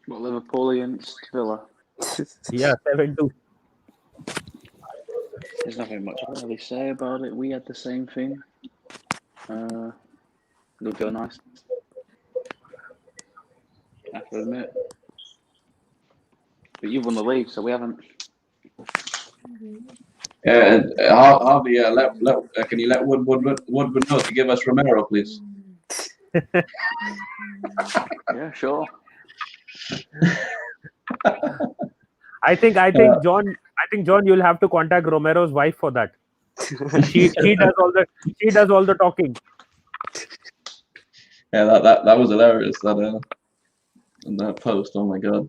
What, Liverpool against Villa? Yeah, 7-2. There's nothing much I can really say about it. We had the same thing. Looked real nice. I have to admit. But you've won the league, so we haven't. Yeah, Harvey, can you let Woodward know to give us Romero, please? Yeah, sure. I think John. I think John, you'll have to contact Romero's wife for that. She does all the talking. Yeah, that was hilarious. That post. Oh my god.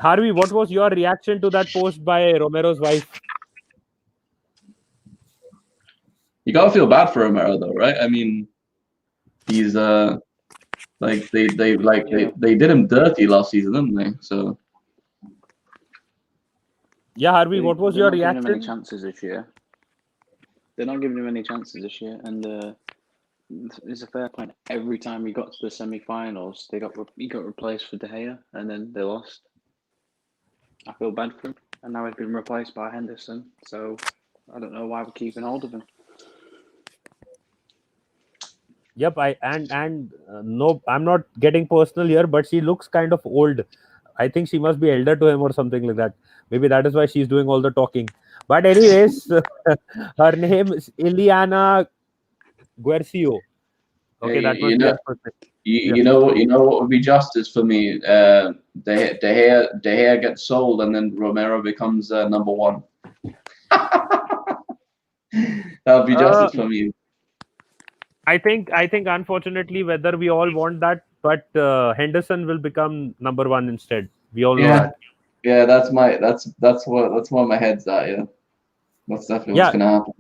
Harvey, what was your reaction to that post by Romero's wife? You gotta feel bad for Romero though, right? I mean, he's like they did him dirty last season, didn't they? So yeah, Harvey, what was your reaction? They're not giving him any chances this year. They're not giving him any chances this year, and it's a fair point. Every time he got to the semi-finals, he got replaced for De Gea, and then they lost. I feel bad for him, and now he's been replaced by Henderson. So I don't know why we're keeping hold of him. Yep, no, I'm not getting personal here, but she looks kind of old. I think she must be elder to him or something like that. Maybe that is why she's doing all the talking. But anyways, her name is Ileana Guercio. Okay, that must be her first name. You know what would be justice for me? De Gea gets sold, and then Romero becomes number one. That would be justice for me. I think unfortunately, whether we all want that, but Henderson will become number one instead. We all know that. Yeah, that's where my head's at. Yeah, that's definitely what's gonna happen.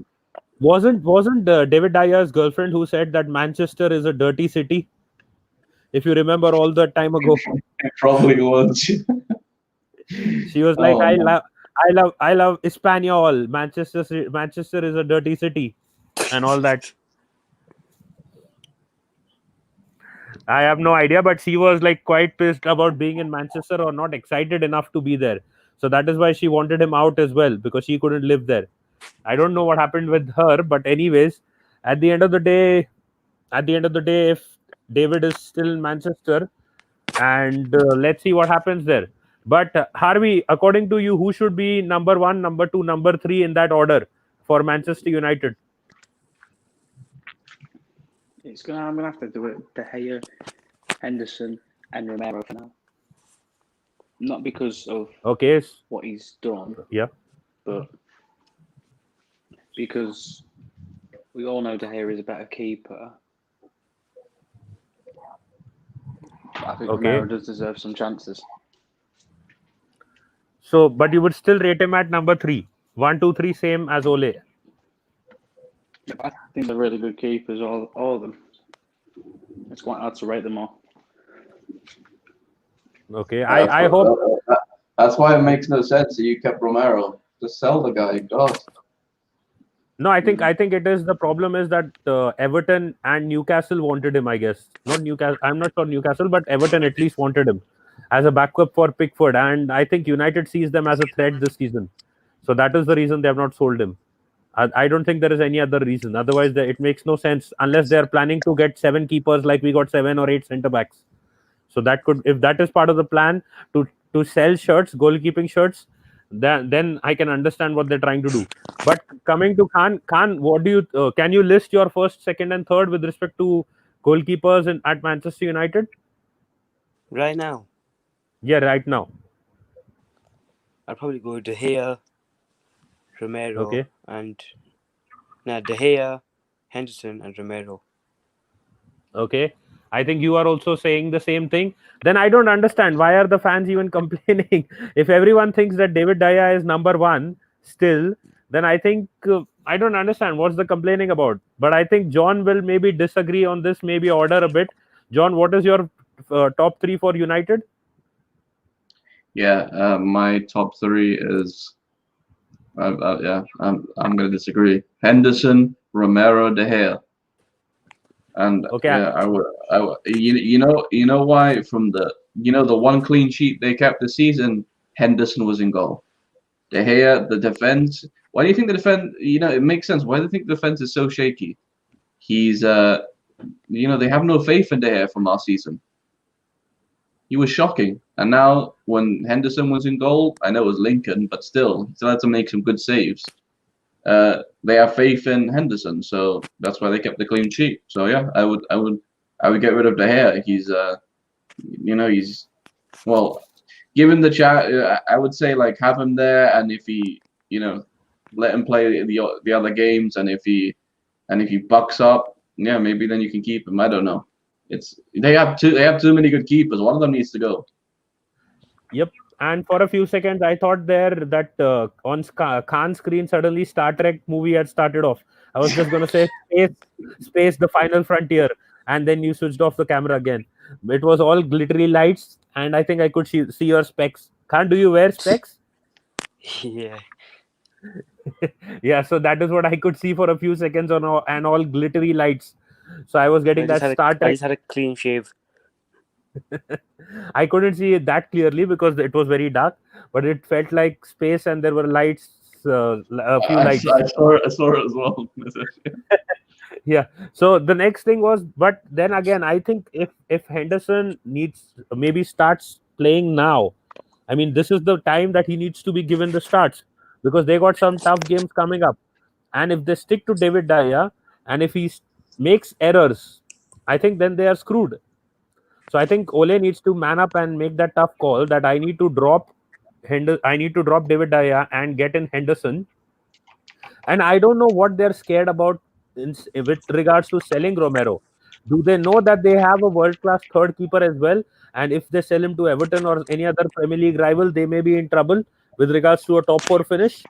Wasn't David Dyer's girlfriend who said that Manchester is a dirty city? If you remember all that time ago. It probably was. She was like, Oh, I man. love Espanyol. Manchester is a dirty city, and all that. I have no idea, but she was like quite pissed about being in Manchester or not excited enough to be there. So that is why she wanted him out as well, because she couldn't live there. I don't know what happened with her, but anyways, at the end of the day, if David is still in Manchester, and let's see what happens there. But Harvey, according to you, who should be number one, number two, number three in that order for Manchester United? I'm gonna have to do it. De Gea, Henderson, and Romero for now. Not because of Okay, what he's done, yeah. but because we all know De Gea is a better keeper. I think Okay. Romero does deserve some chances. So, but you would still rate him at number 3. 1, 2, 3, same as Ole. I think they're really good keepers, all of them. It's quite hard to rate them all. Okay, I hope. That's why it makes no sense that you kept Romero. Just sell the guy. God. No, I think it is, the problem is that Everton and Newcastle wanted him, I guess. Not Newcastle. I'm not sure Newcastle, but Everton at least wanted him as a backup for Pickford, and I think United sees them as a threat this season. So that is the reason they have not sold him. I don't think there is any other reason. Otherwise, it makes no sense unless they are planning to get 7 keepers like we got 7 or 8 centre backs. So that could, if that is part of the plan to sell shirts, goalkeeping shirts, then I can understand what they're trying to do. But coming to Khan, what do you can you list your first, second, and third with respect to goalkeepers at Manchester United? Right now, Yeah, right now. I'd probably go De Gea, Romero, Okay. and De Gea, Henderson, and Romero. Okay. I think you are also saying the same thing. Then I don't understand, why are the fans even complaining? If everyone thinks that David De Gea is number 1 still, then I think I don't understand what's the complaining about. But I think John will maybe disagree on this, maybe order a bit. John, what is your top 3 for United? Yeah, my top 3 is. I'm going to disagree. Henderson, Romero, De Gea. And Okay. yeah, I would. You know why? From the the one clean sheet they kept this season, Henderson was in goal. De Gea, the defense. Why do you think the defense? It makes sense. Why do you think the defense is so shaky? He's they have no faith in De Gea from last season. He was shocking, and now when Henderson was in goal, I know it was Lincoln, but still, he still had to make some good saves. They have faith in Henderson, so that's why they kept the clean sheet. So yeah, I would get rid of De Gea. He's given the chat, I would say like have him there, and if he let him play the other games, and if he bucks up, yeah, maybe then you can keep him. I don't know. They have too many good keepers. One of them needs to go. Yep. And for a few seconds, I thought there that on Khan's screen, suddenly Star Trek movie had started off. I was just going to say space, the final frontier. And then you switched off the camera again. It was all glittery lights. And I think I could see your specs. Khan, do you wear specs? Yeah. Yeah, so that is what I could see for a few seconds and all glittery lights. So I was getting that Star Trek. I just had a clean shave. I couldn't see it that clearly because it was very dark, but it felt like space and there were lights, a few lights. I saw it as well. Yeah. So the next thing was, but then again, I think if Henderson maybe starts playing now, I mean, this is the time that he needs to be given the starts because they got some tough games coming up. And if they stick to David De Gea and if he makes errors, I think then they are screwed. So I think Ole needs to man up and make that tough call that I need to drop David De Gea and get in Henderson. And I don't know what they're scared about with regards to selling Romero. Do they know that they have a world-class third keeper as well? And if they sell him to Everton or any other Premier League rival, they may be in trouble with regards to a top 4 finish.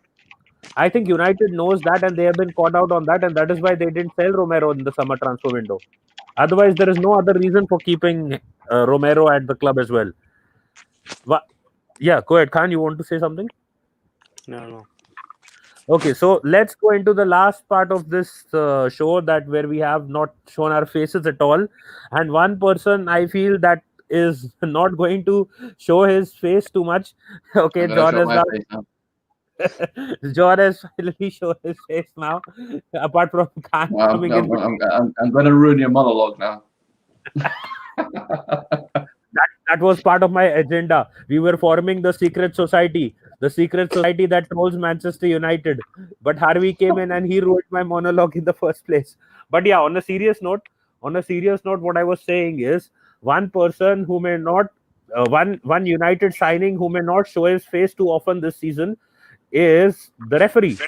I think United knows that and they have been caught out on that, and that is why they didn't sell Romero in the summer transfer window. Otherwise, there is no other reason for keeping Romero at the club as well. Yeah, go ahead, Khan. You want to say something? No. Okay, so let's go into the last part of this show that where we have not shown our faces at all, and one person I feel that is not going to show his face too much. Okay, I'm gonna John show has my now. face now. John has finally shown his face now. Apart from Khan Well, coming in, I'm gonna ruin your monologue now. that was part of my agenda. We were forming the secret society that trolls Manchester United. But Harvey came in and he wrote my monologue in the first place. But yeah, on a serious note, what I was saying is one person who may not, one United signing who may not show his face too often this season is the referee.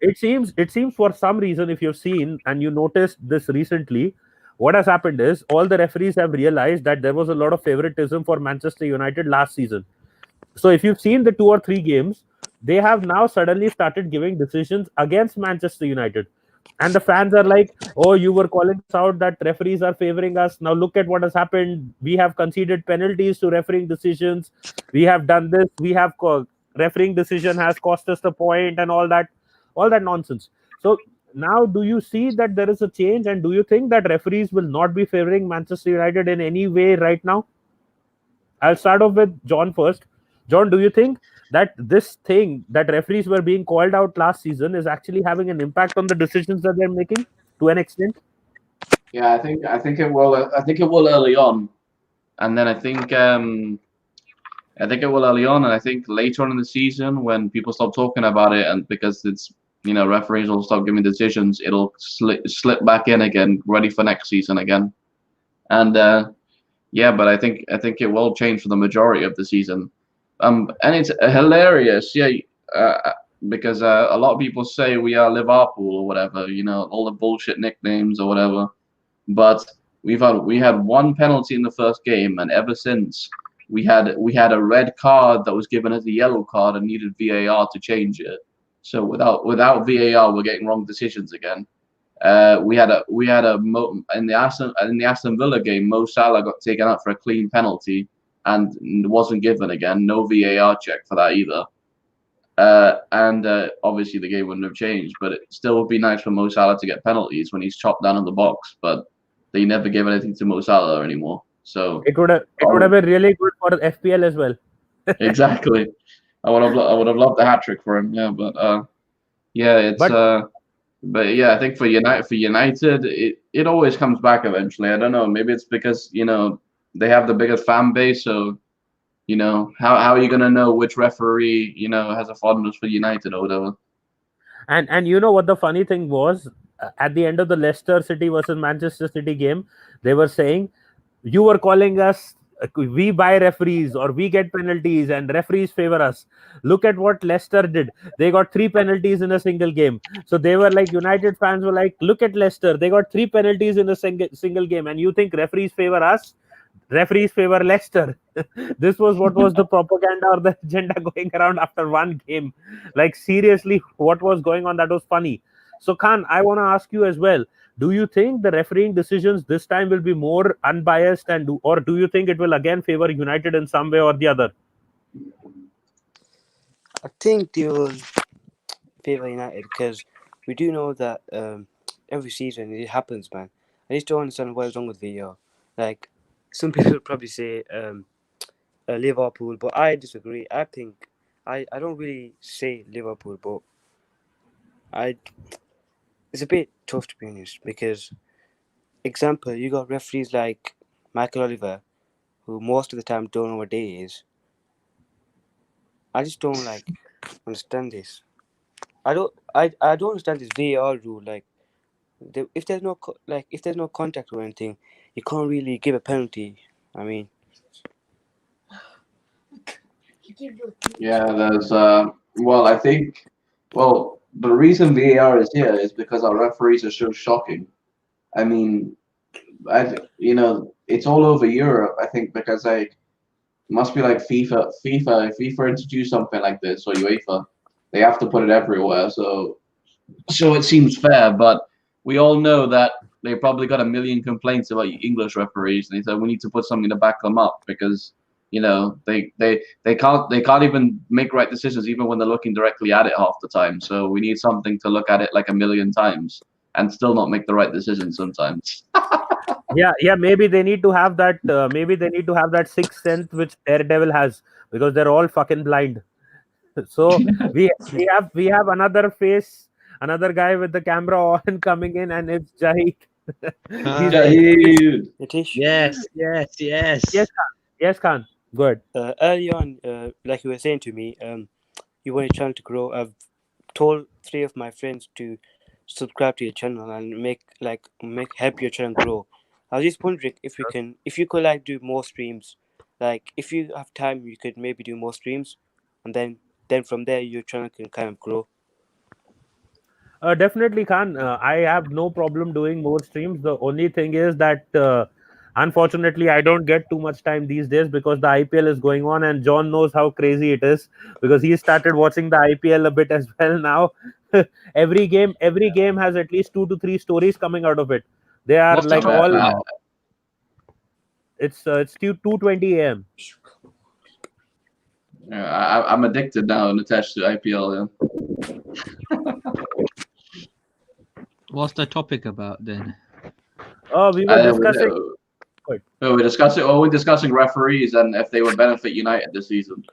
It seems for some reason, if you've seen and you noticed this recently, what has happened is all the referees have realized that there was a lot of favoritism for Manchester United last season. So if you've seen the 2 or 3 games, they have now suddenly started giving decisions against Manchester United. And the fans are like, oh, you were calling us out that referees are favoring us. Now look at what has happened. We have conceded penalties to refereeing decisions. We have done this. Refereeing decision has cost us the point and all that nonsense. So now do you see that there is a change, and do you think that referees will not be favoring Manchester United in any way right now? I'll start off with John first. John, do you think that this thing that referees were being called out last season is actually having an impact on the decisions that they're making to an extent? Yeah, I think it will. I think it will early on, and then I think it will early on, and I think later on in the season when people stop talking about it, and because it's referees will stop giving decisions, it'll slip back in again, ready for next season again. And yeah, but I think it will change for the majority of the season. And it's hilarious, yeah, because a lot of people say we are Liverpool or whatever, all the bullshit nicknames or whatever. But we had one penalty in the first game, and ever since we had a red card that was given as a yellow card and needed VAR to change it. So without VAR, we're getting wrong decisions again. In the Aston Villa game, Mo Salah got taken out for a clean penalty and wasn't given again. No VAR check for that either. And obviously the game wouldn't have changed, but it still would be nice for Mo Salah to get penalties when he's chopped down in the box. But they never give anything to Mo Salah anymore. So It would have been really good for FPL as well. exactly, I would have loved a hat trick for him. Yeah, but yeah, it's But but yeah, I think for United, it always comes back eventually. I don't know. Maybe it's because they have the biggest fan base, so how are you gonna know which referee has a fondness for United or whatever? and you know what the funny thing was, at the end of the Leicester City versus Manchester City game, they were saying you were calling us, we buy referees or we get penalties and referees favor us. Look at what Leicester did. They got 3 penalties in a single game. So they were like, United fans were like, look at Leicester, they got 3 penalties in a single game, and you think referees favor us? Referees favor Leicester. This was what was the propaganda or the agenda going around after one game. Like seriously, what was going on? That was funny. So Khan, I want to ask you as well. Do you think the refereeing decisions this time will be more unbiased, or do you think it will again favor United in some way or the other? I think they will favor United because we do know that every season it happens, man. I just don't understand what is wrong with VAR. Like some people probably say Liverpool, but I disagree. I think I don't really say Liverpool, but it's a bit tough to be honest because, example, you got referees like Michael Oliver, who most of the time don't know what day is. I just don't understand this. I don't understand this VAR rule. Like, if there's no contact or anything, you can't really give a penalty. I mean, Yeah, there's I think the reason VAR is here is because our referees are so shocking. I mean, it's all over Europe. I think because must be like FIFA. If FIFA introduce something like this or UEFA, they have to put it everywhere. So it seems fair, but we all know that they probably got a million complaints about English referees, and they said we need to put something to back them up because they can't even make right decisions even when they're looking directly at it half the time. So we need something to look at it like a million times and still not make the right decision sometimes. Yeah. Maybe they need to have that. Maybe they need to have that sixth sense which Daredevil has, because they're all fucking blind. So we have another face, another guy with the camera on coming in, and it's Jahid. Jahid. Nitish, Yes. Yes, Khan. Good. early on, like you were saying to me, you want your channel to grow. I've told 3 of my friends to subscribe to your channel and help your channel grow. I was just wondering if you could like do more streams. Like if you have time, you could maybe do more streams, and then from there your channel can kind of grow. Definitely, Khan. I have no problem doing more streams. The only thing is that unfortunately I don't get too much time these days because the IPL is going on, and John knows how crazy it is because he started watching the IPL a bit as well now. every game has at least 2 to 3 stories coming out of it. They are What's like the all. now? It's 2:20 a.m. I'm addicted now and attached to IPL. What's the topic about then? Oh, we were discussing. We're discussing referees and if they would benefit United this season.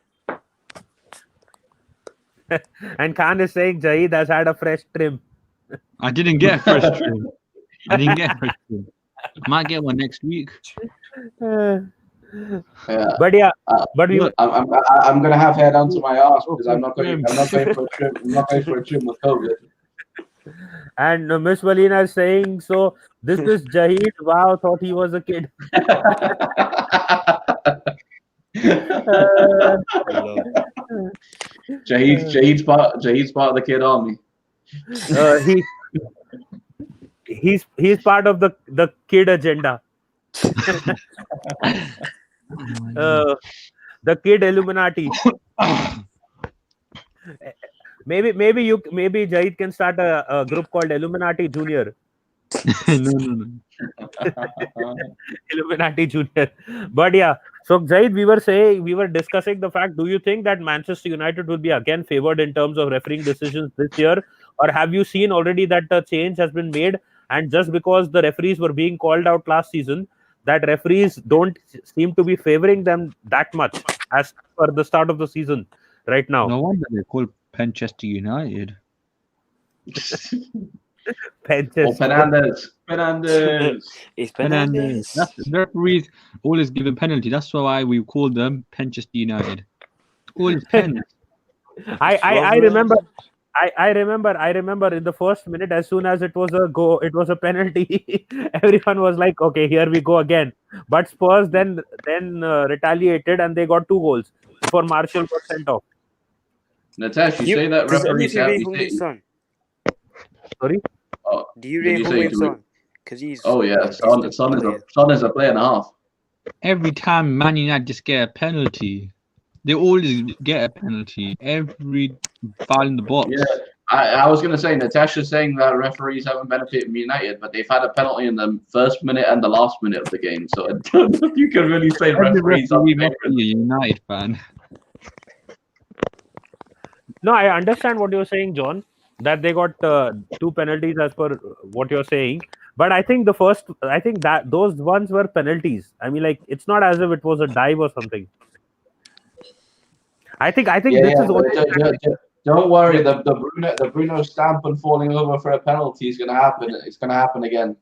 And Khan is saying Jahid has had a fresh trim. I didn't get a fresh trim. Might get one next week. Yeah. But yeah, but we. I'm gonna have hair down to my ass because I'm not going for a trim. I'm not going for a trim with COVID. And Miss Valina is saying, so this is Jahid. Wow, thought he was a kid. Jahid's part of the kid army. He's part of the kid agenda. The kid Illuminati. Maybe Jahid can start a group called Illuminati Junior. No. Illuminati Junior. But yeah, so Jahid, we were discussing the fact. Do you think that Manchester United will be again favored in terms of refereeing decisions this year, or have you seen already that a change has been made? And just because the referees were being called out last season, that referees don't seem to be favoring them that much as per the start of the season right now. No wonder they call Manchester United. Fernandes. It's Fernandes. That's the referees always give a penalty. That's why we call them Manchester United. Always pens. I remember in the first minute, as soon as it was a penalty, everyone was like, okay, here we go again. But Spurs then retaliated and they got 2 goals before Martial got sent off. Natasha, you say that referees have Son? Sorry? Oh, Do you did rate you say Heung-min to Son? Because he's Son is a player and a half. Every time Man United just get a penalty, they always get a penalty. Every foul in the box. Yeah, I was going to say, Natasha's saying that referees haven't benefited United, but they've had a penalty in the first minute and the last minute of the game. So I don't know if you can really say Every referees referee are must be a United fan. No, I understand what you're saying, John, that they got 2 penalties as per what you're saying. But I think that those ones were penalties. I mean, like, it's not as if it was a dive or something. I think this is only. Don't worry, the Bruno stamp and falling over for a penalty is going to happen. It's going to happen again.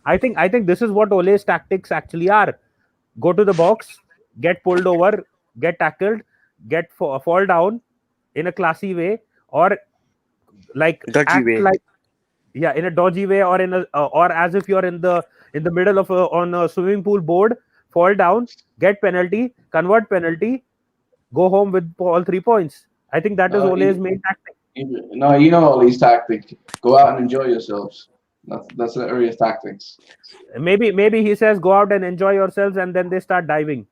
I think this is what Ole's tactics actually are. Go to the box, get pulled over, get tackled, fall down in a classy way, or like Dodgy way. In a dodgy way, or or as if you're in the middle of on a swimming pool board, fall down, get penalty, convert penalty, go home with all 3 points. I think that is Ole's main tactic. No, you know Ole's tactic. Go out and enjoy yourselves. That's the earliest tactics. Maybe he says go out and enjoy yourselves, and then they start diving.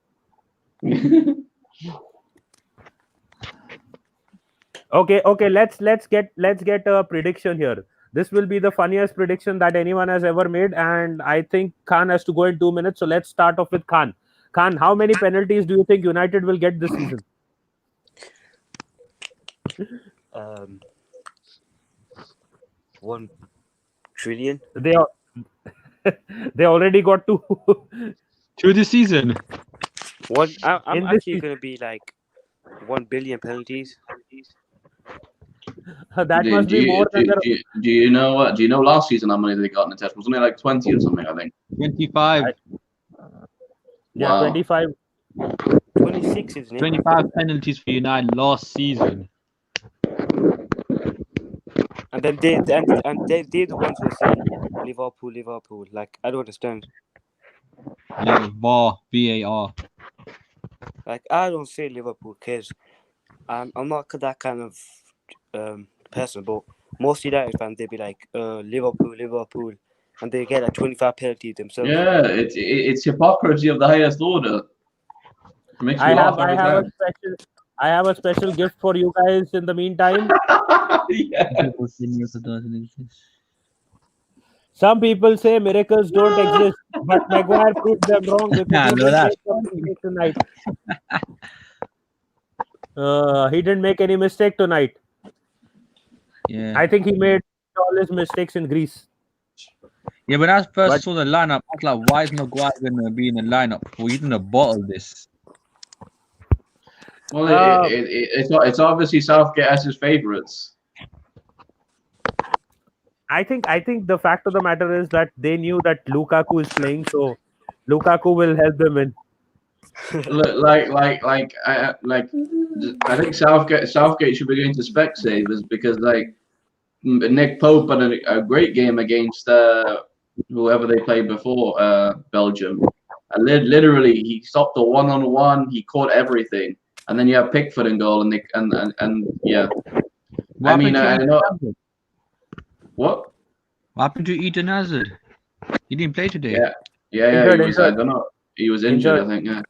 Okay. Let's get a prediction here. This will be the funniest prediction that anyone has ever made, and I think Khan has to go in 2 minutes. So let's start off with Khan. Khan, how many penalties do you think United will get this season? 1 trillion. They they already got 2. To the season. I'm In this actually season. going to be like 1 billion penalties. That Do, must do be you, more than do, the. do you know? Do you know last season how many they got in the test? Wasn't it like 20 or something? I think. 25. Yeah, Wow. 25. 26, isn't it? 25 penalties for United last season. And then they're the ones who are saying Liverpool. Like, I don't understand. VAR. Like, I don't say Liverpool because I'm not that kind of person. But most United fans, they'll be like, Liverpool, and they get like 25 penalties themselves. Yeah, it's hypocrisy of the highest order. It makes me laugh every time. I have a special gift for you guys in the meantime. Yeah. Some people say miracles don't exist, but Maguire proved them wrong because I he know didn't that. make a mistake tonight. He didn't make any mistake tonight. Yeah. I think he made all his mistakes in Greece. Yeah, when I first But- saw the lineup, I was like, why is Maguire going to be in the lineup? Well, he's going to bottle this. Well, it's obviously Southgate as his favourites. I think the fact of the matter is that they knew that Lukaku is playing, so Lukaku will help them in. I think Southgate should be going to Specsavers because like Nick Pope had a great game against whoever they played before, Belgium. And literally, he stopped the 1-on-1. He caught everything, and then you have Pickford in goal, and yeah. What I mean, I happened to know Eden Hazard? what. What happened to Eden Hazard? He didn't play today. Yeah. Injured, He was. I don't know. He was injured. I think. Yeah.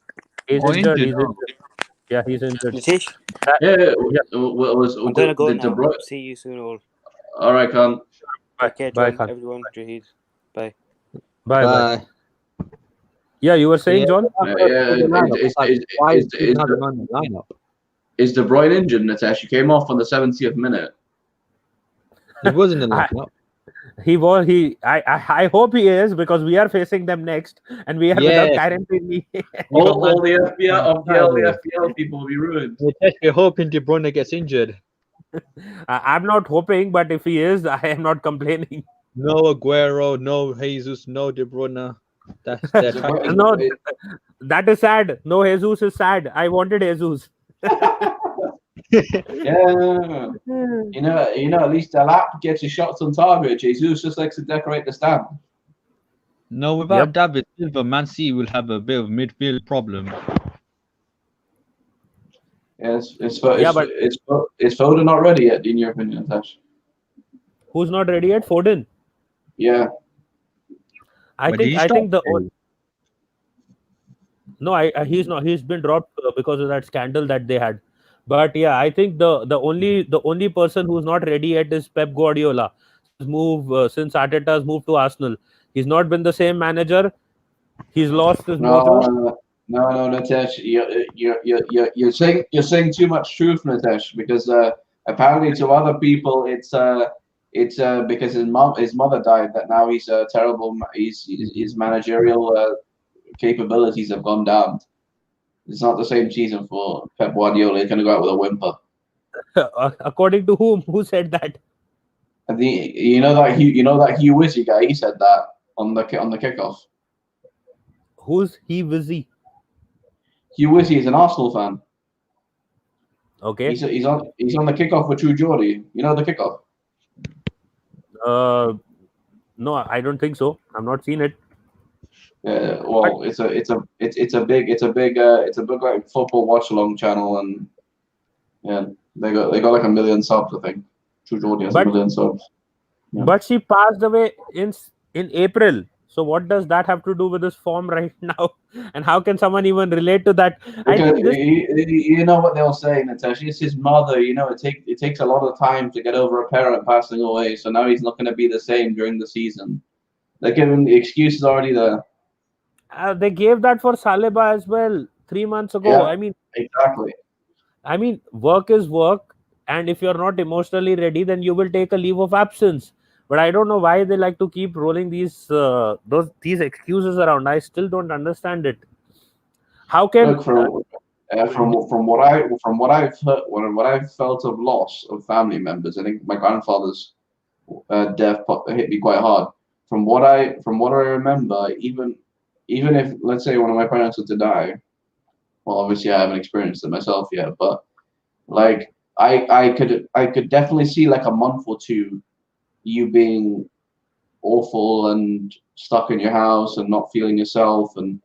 He's Oh, injured. injured, He's oh. injured. Yeah, he's injured. Nitish, Yeah. Yeah. I'm gonna go De now. Bruyne. See you soon, all. All right, Khan. Take care, Bye, John, Khan. everyone. Jahid. Bye. Yeah, you were saying, John? Is De Bruyne injured, Natesh? He came off on the 70th minute. He was in the lineup. He was. I hope he is because we are facing them next, and we are without Karen Pinney. All the FPL people will be ruined. We're hoping De Bruyne gets injured. I'm not hoping, but if he is, I am not complaining. No Aguero, no Jesus, no De Bruyne. That's their tactic. No, that is sad. No, Jesus is sad. I wanted Jesus. Yeah, you know, at least Alap gets his shots on target. Jesus just likes to decorate the stand. No, without David Silva, Man City will have a bit of midfield problem. Yes, is Foden not ready yet, in your opinion, Tash? Who's not ready yet? Foden. Yeah. I think he's not. He's been dropped because of that scandal that they had. But yeah, I think the only person who's not ready yet is Pep Guardiola. Since Arteta's moved to Arsenal, he's not been the same manager. He's lost his mojo. No, Natesh, you're saying too much truth, Natesh, because apparently to other people it's because his mother died that now he's terrible. His managerial capabilities have gone down. It's not the same season for Pep Guardiola. He's going to go out with a whimper. According to whom? Who said that? I think you know that Hugh Wizzy guy. He said that on the kickoff. Who's he? Wizzy? Hugh Wizzy is an Arsenal fan. Okay. He's on the kickoff with True Geordie. You know the kickoff. No, I don't think so. I've not seen it. Well, it's a big like football watch along channel, and yeah, they got like 1 million subs. I think True Geordie has 1 million subs. Yeah. But she passed away in April, So what does that have to do with his form right now? And how can someone even relate to that? I Because think this. you know what they'll say, Natasha. It's his mother. You know, it takes a lot of time to get over a parent passing away. So now he's not going to be the same during the season. They're giving the excuses already there. They gave that for Saliba as well 3 months ago. Yeah. I mean, Exactly. work is work, and if you're not emotionally ready, then you will take a leave of absence. But I don't know why they like to keep rolling these excuses around. I still don't understand it. How can Look, from what I've heard, what I've felt of loss of family members, I think my grandfather's death hit me quite hard. From what I remember, even if, let's say, one of my parents were to die, well, obviously I haven't experienced it myself yet, but like I could definitely see like a month or two you being awful and stuck in your house and not feeling yourself and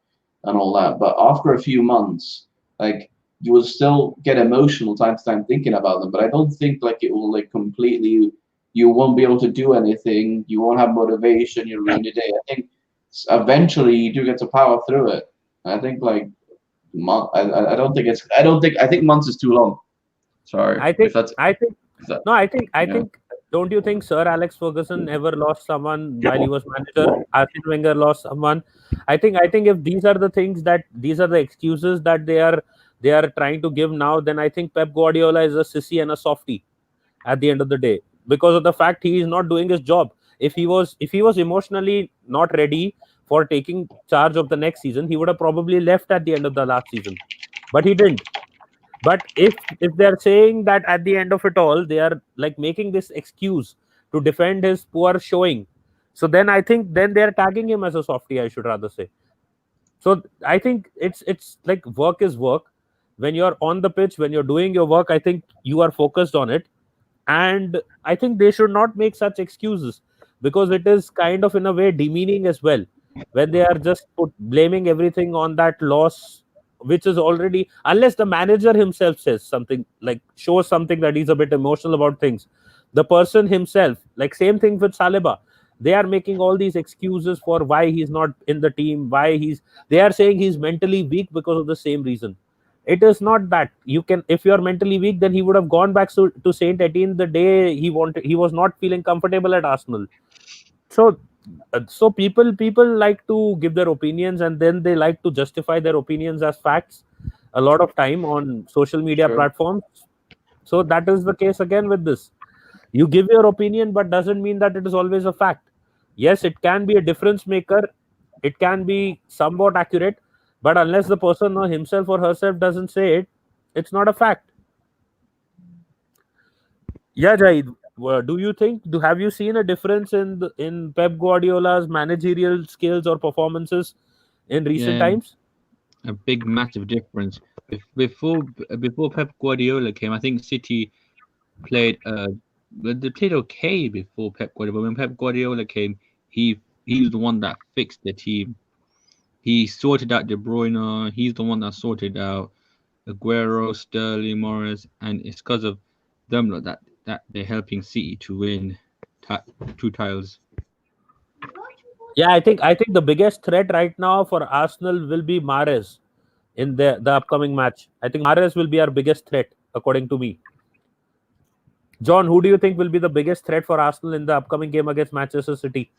all that. But after a few months, like you will still get emotional time to time thinking about them. But I don't think like it will like completely. You won't be able to do anything. You won't have motivation. You'll ruin your day. I think eventually you do get to power through it. I think like I don't think it's. I think months is too long. Sorry. I think Yeah. don't you think Sir Alex Ferguson ever lost someone while he was manager? Arsene Wenger lost someone. I think if these are the things these are the excuses that they are trying to give now, then I think Pep Guardiola is a sissy and a softie at the end of the day, because of the fact he is not doing his job. If he was emotionally not ready for taking charge of the next season, he would have probably left at the end of the last season. But he didn't. But if they're saying that at the end of it all they are like making this excuse to defend his poor showing, so then I think then they're tagging him as a softie, I should rather say. So I think it's like work is work. When you're on the pitch, when you're doing your work, I think you are focused on it. And I think they should not make such excuses, because it is kind of in a way demeaning as well when they are just blaming everything on that loss, which is already, unless the manager himself says something, like shows something that he's a bit emotional about things, the person himself, like same thing with Saliba, they are making all these excuses for why he's not in the team, they are saying he's mentally weak because of the same reason. It is not that. You can, if you're mentally weak, then he would have gone back to Saint Etienne the day he was not feeling comfortable at Arsenal. So people like to give their opinions, and then they like to justify their opinions as facts a lot of time on social media platforms. So that is the case again with this. You give your opinion, but doesn't mean that it is always a fact. Yes, it can be a difference maker, it can be somewhat accurate, but unless the person or himself or herself doesn't say it, it's not a fact. Yeah, Jahid, do you think, have you seen a difference in Pep Guardiola's managerial skills or performances in recent Yeah, times? a big, massive difference. Before Pep Guardiola came, I think City played they played okay before Pep Guardiola. But when Pep Guardiola came, he was the one that fixed the team. He sorted out De Bruyne. He's the one that sorted out Aguero, Sterling, Morris, and it's because of them that they're helping City to win 2 titles. Yeah, I think the biggest threat right now for Arsenal will be Mahrez in the upcoming match. I think Mahrez will be our biggest threat, according to me. John, who do you think will be the biggest threat for Arsenal in the upcoming game against Manchester City?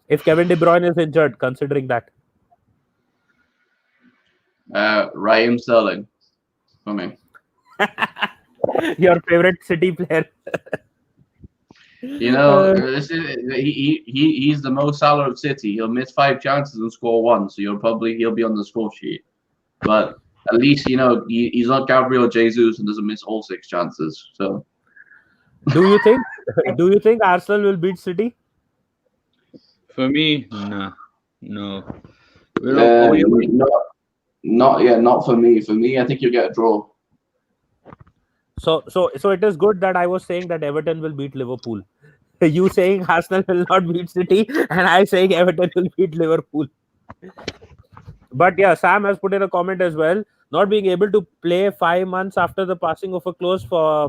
If Kevin De Bruyne is injured, considering that. Raheem Sterling for me. Your favorite City player. You know, he's the Mo Salah of City. He'll miss 5 chances and score 1, so he'll be on the score sheet. But at least, you know, he's not Gabriel Jesus and doesn't miss all 6 chances. So, do you think Arsenal will beat City? For me, no. Not for me. For me, I think you'll get a draw. So it is good that I was saying that Everton will beat Liverpool. You saying Arsenal will not beat City, and I saying Everton will beat Liverpool. But yeah, Sam has put in a comment as well. Not being able to play 5 months after the passing of a close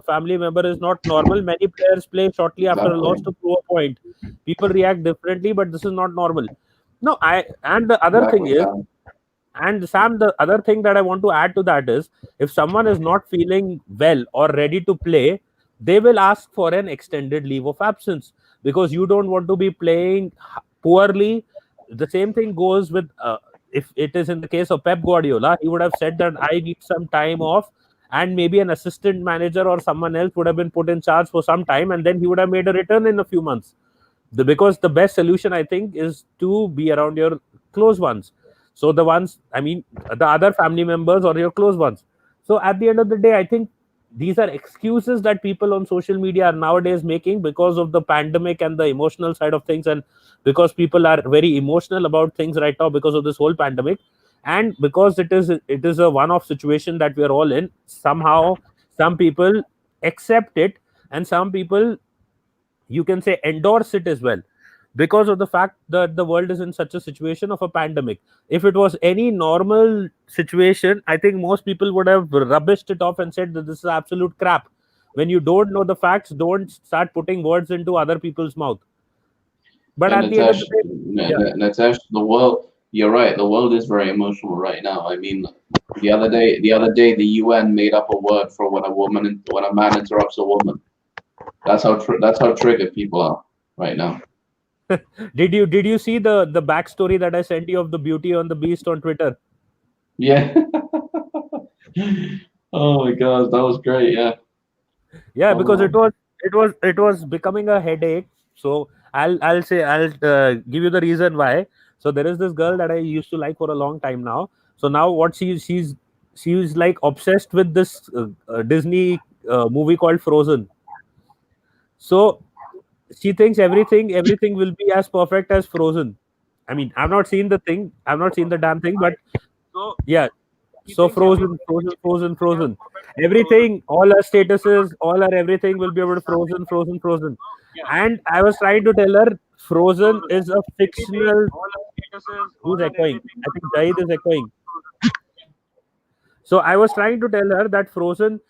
family member is not normal. Many players play shortly after a loss to prove a point. People react differently, but this is not normal. No, and the other thing is, and Sam, the other thing that I want to add to that is, if someone is not feeling well or ready to play, they will ask for an extended leave of absence because you don't want to be playing poorly. The same thing goes with if it is in the case of Pep Guardiola, he would have said that I need some time off, and maybe an assistant manager or someone else would have been put in charge for some time, and then he would have made a return in a few months. Because the best solution, I think, is to be around your close ones. So the ones, I mean, the other family members or your close ones. So at the end of the day, I think these are excuses that people on social media are nowadays making because of the pandemic and the emotional side of things, and because people are very emotional about things right now because of this whole pandemic, and because it is a one-off situation that we are all in. Somehow, some people accept it, and some people, you can say, endorse it as well, because of the fact that the world is in such a situation of a pandemic. If it was any normal situation, I think most people would have rubbished it off and said that this is absolute crap. When you don't know the facts, don't start putting words into other people's mouth. But And at the end of the day, Natesh, the world. You're right. The world is very emotional right now. I mean, the other day, the UN made up a word for when a man interrupts a woman. That's how triggered people are right now. did you see the backstory that I sent you of the Beauty and the Beast on Twitter? Yeah. Oh my God, that was great. Yeah. Yeah, Oh, because wow. it was becoming a headache. So I'll say, I'll give you the reason why. So there is this girl that I used to like for a long time now. So now what she's like obsessed with this Disney movie called Frozen. So she thinks everything will be as perfect as Frozen. I mean, I've not seen the damn thing, but yeah. So frozen. Everything, all our statuses, all our everything will be able to frozen. And I was trying to tell her Frozen is a fictional. Who's echoing? I think Zaid is echoing. So I was trying to tell her that Frozen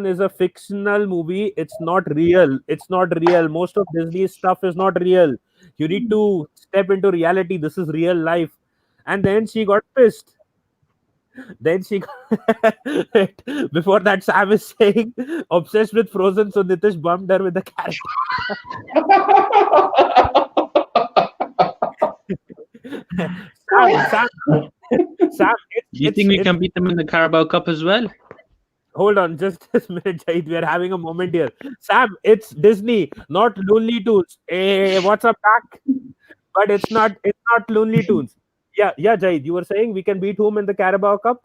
is a fictional movie. It's not real. It's not real. Most of Disney's stuff is not real. You need to step into reality. This is real life. And then she got pissed. Then she Wait, before that, Sam is saying obsessed with Frozen, so Nitish bumped her with the character. Sam, Do you think we can beat them in the Carabao Cup as well? hold on, just a minute, Jahid. We are having a moment here. Sam, it's Disney, not Looney Tunes. Hey, what's up, back? But it's not Looney Tunes. Yeah, Jahid, you were saying we can beat whom in the Carabao Cup?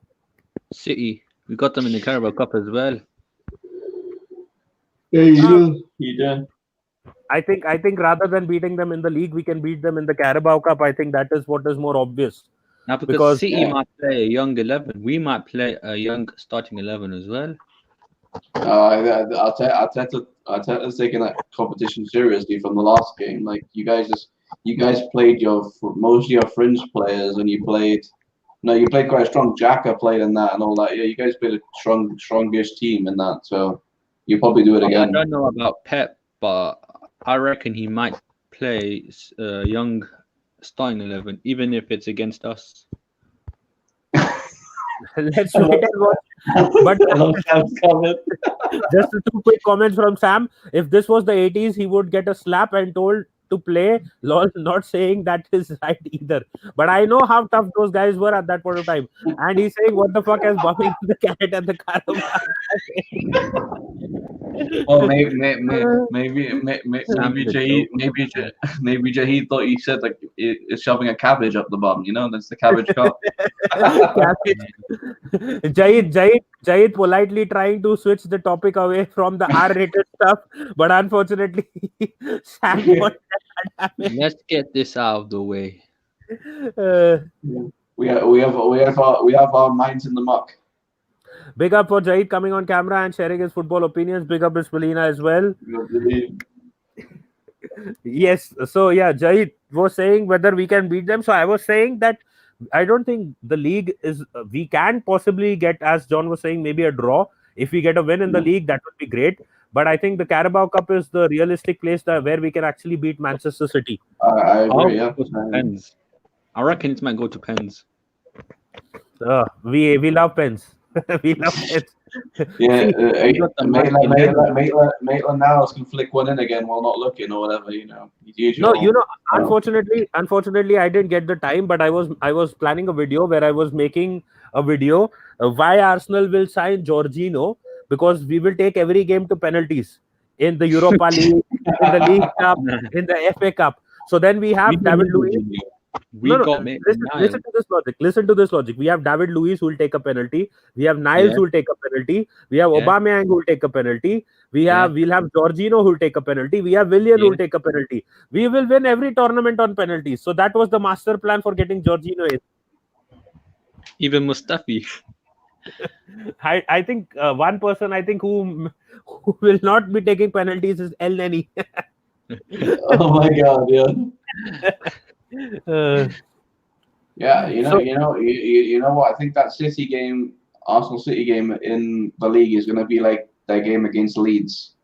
City. We got them in the Carabao Cup as well. Yeah, you do. I think rather than beating them in the league, we can beat them in the Carabao Cup. I think that is what is more obvious. Now, because City might play a young 11, we might play a young starting 11 as well. Arteta's taking that competition seriously from the last game. Like you guys played most of your fringe players, and you played quite strong. Xhaka played in that and all that. Yeah, you guys played a strongish team in that. So you probably do it again. I don't know about Pep, but I reckon he might play young starting 11, even if it's against us. Let's wait and watch. But just 2 quick comments from Sam. If this was the 80s, he would get a slap and told to play. Lol, not saying that is right either. But I know how tough those guys were at that point of time. And he's saying, what the fuck is bumping the cat and the Carabao? Oh, maybe Jahid thought he said like it's shoving a cabbage up the bum. You know, that's the cabbage cup. Jahid politely trying to switch the topic away from the R-rated stuff, but unfortunately, Sam got that. Let's get this out of the way. We have our minds in the muck. Big up for Jahid coming on camera and sharing his football opinions. Big up Bismilina as well. Yes. So yeah, Jahid was saying whether we can beat them. So I was saying that I don't think the league is. We can possibly get, as John was saying, maybe a draw. If we get a win in the league, that would be great. But I think the Carabao Cup is the realistic place where we can actually beat Manchester City. I agree. Yeah. Pens. I reckon it might go to pens. We love pens. We love pens. Yeah, got the Maitland Niles can flick one in again while not looking or whatever, you know. No, unfortunately, I didn't get the time, but I was planning a video where I was making a video why Arsenal will sign Jorginho, because we will take every game to penalties in the Europa League, in the League Cup, in the FA Cup. So then we have David Luiz. Listen to this logic. Listen to this logic. We have David Luiz who will take a penalty. We have Niles who will take a penalty. We have Aubameyang who will take a penalty. We'll have Jorginho who will take a penalty. We have Willian who will take a penalty. We will win every tournament on penalties. So that was the master plan for getting Jorginho in. Even Mustafi. I think one person who will not be taking penalties is El Neni. Oh my God, yeah. Yeah, you know what? I think that City game, Arsenal City game in the league is going to be like their game against Leeds.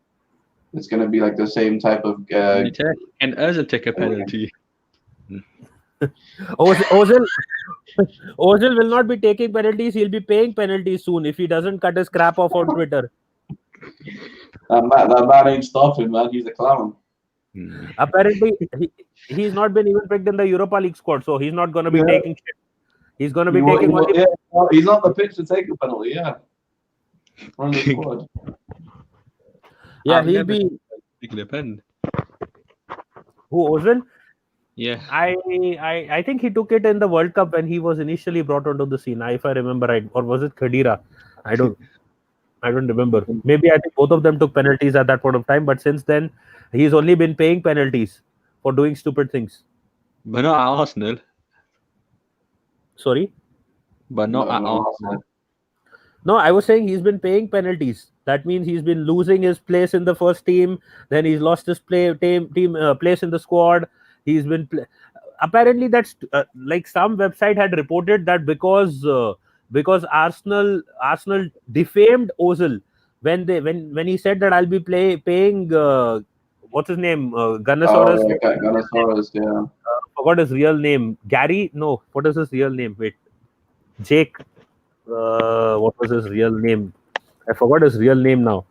It's going to be like the same type of. And Ozil take a penalty. Ozil will not be taking penalties. He'll be paying penalties soon if he doesn't cut his crap off on Twitter. That man ain't stopping, man. He's a clown. Apparently, he's not been even picked in the Europa League squad, so he's not going to be taking shit. He's going to be taking. He's on the pitch to take a penalty. Yeah, on the squad. Yeah, he'll be. Pen. Who, Ozil? Yeah, I think he took it in the World Cup when he was initially brought onto the scene, if I remember right, or was it Khedira? I don't remember. Maybe I think both of them took penalties at that point of time, but since then he's only been paying penalties for doing stupid things. But not at Arsenal. Sorry? But not at Arsenal. No, I was saying he's been paying penalties. That means he's been losing his place in the first team. Then he's lost his place in the squad. He's been apparently that's like some website had reported that because Arsenal defamed Ozil when he said that I'll be paying what's his name, Gunnosaurus. Gunnosaurus, yeah. Forgot his real name. Gary? No, what is his real name? Wait, Jake. What was his real name? I forgot his real name now.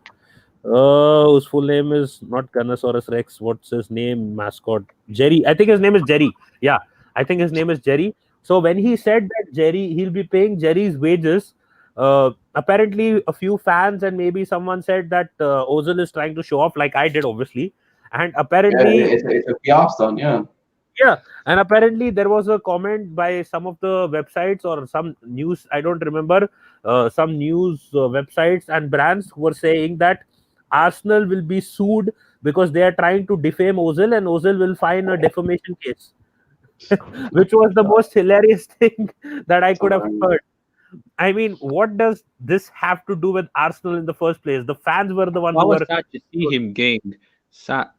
Whose full name is not Gunnosaurus Rex. What's his name? Mascot Jerry. I think his name is Jerry. Yeah, I think his name is Jerry. So when he said that he'll be paying Jerry's wages, apparently a few fans and maybe someone said that Ozil is trying to show off, like I did, obviously. And apparently, it's a fiasco, yeah. Yeah, and apparently there was a comment by some of the websites or some news, I don't remember, some news websites and brands who were saying that Arsenal will be sued because they are trying to defame Ozil and Ozil will file a defamation case, which was the most hilarious thing that I could have heard. I mean, what does this have to do with Arsenal in the first place? The fans were the ones who were... sad to see him sacked.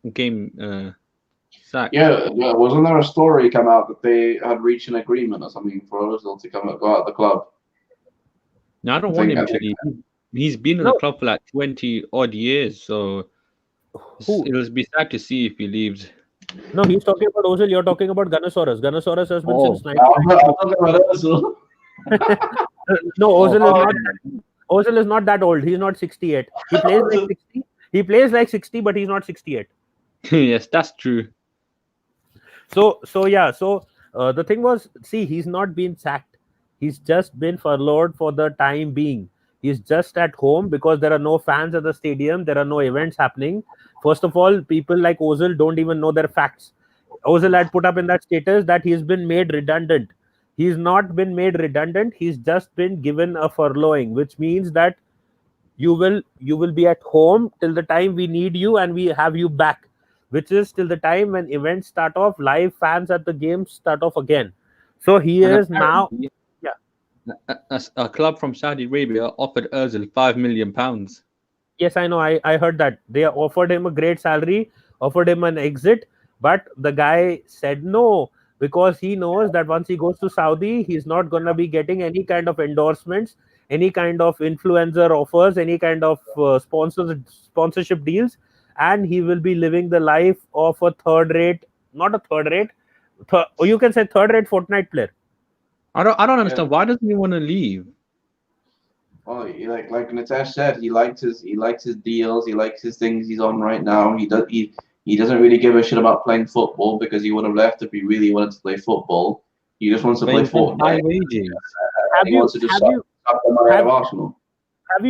Yeah, wasn't there a story come out that they had reached an agreement or something for Ozil to go out of the club? No, I don't want him to leave. He's been in the club for like 20 odd years, so it'll be sad to see if he leaves. No, he's talking about Ozil. You're talking about Gunnosaurus. Gunnosaurus has been since 1990. I'm talking about Ozil. No, Ozil is not that old. He's not 68. He plays like 60. He plays like 60, but he's not 68. Yes, that's true. So the thing was, see, he's not been sacked. He's just been furloughed for the time being. He's just at home because there are no fans at the stadium. There are no events happening. First of all, people like Ozil don't even know their facts. Ozil had put up in that status that he's been made redundant. He's not been made redundant. He's just been given a furloughing, which means that you will be at home till the time we need you and we have you back, which is till the time when events start off, live fans at the games start off again. So he is now... A club from Saudi Arabia offered Ozil £5 million. Yes, I know. I heard that. They offered him a great salary, offered him an exit, but the guy said no. because he knows that once he goes to Saudi, he's not going to be getting any kind of endorsements, any kind of influencer offers, any kind of sponsorship deals, and he will be living the life of a third-rate, not a third-rate, you can say third-rate Fortnite player. I don't understand. Why doesn't he want to leave? Oh, like Nitesh said, he likes his deals, he likes his things he's on right now. He doesn't really give a shit about playing football because he would have left if he really wanted to play football. He just wants to play Fortnite. High wages. He wants to just suck the money out of Arsenal.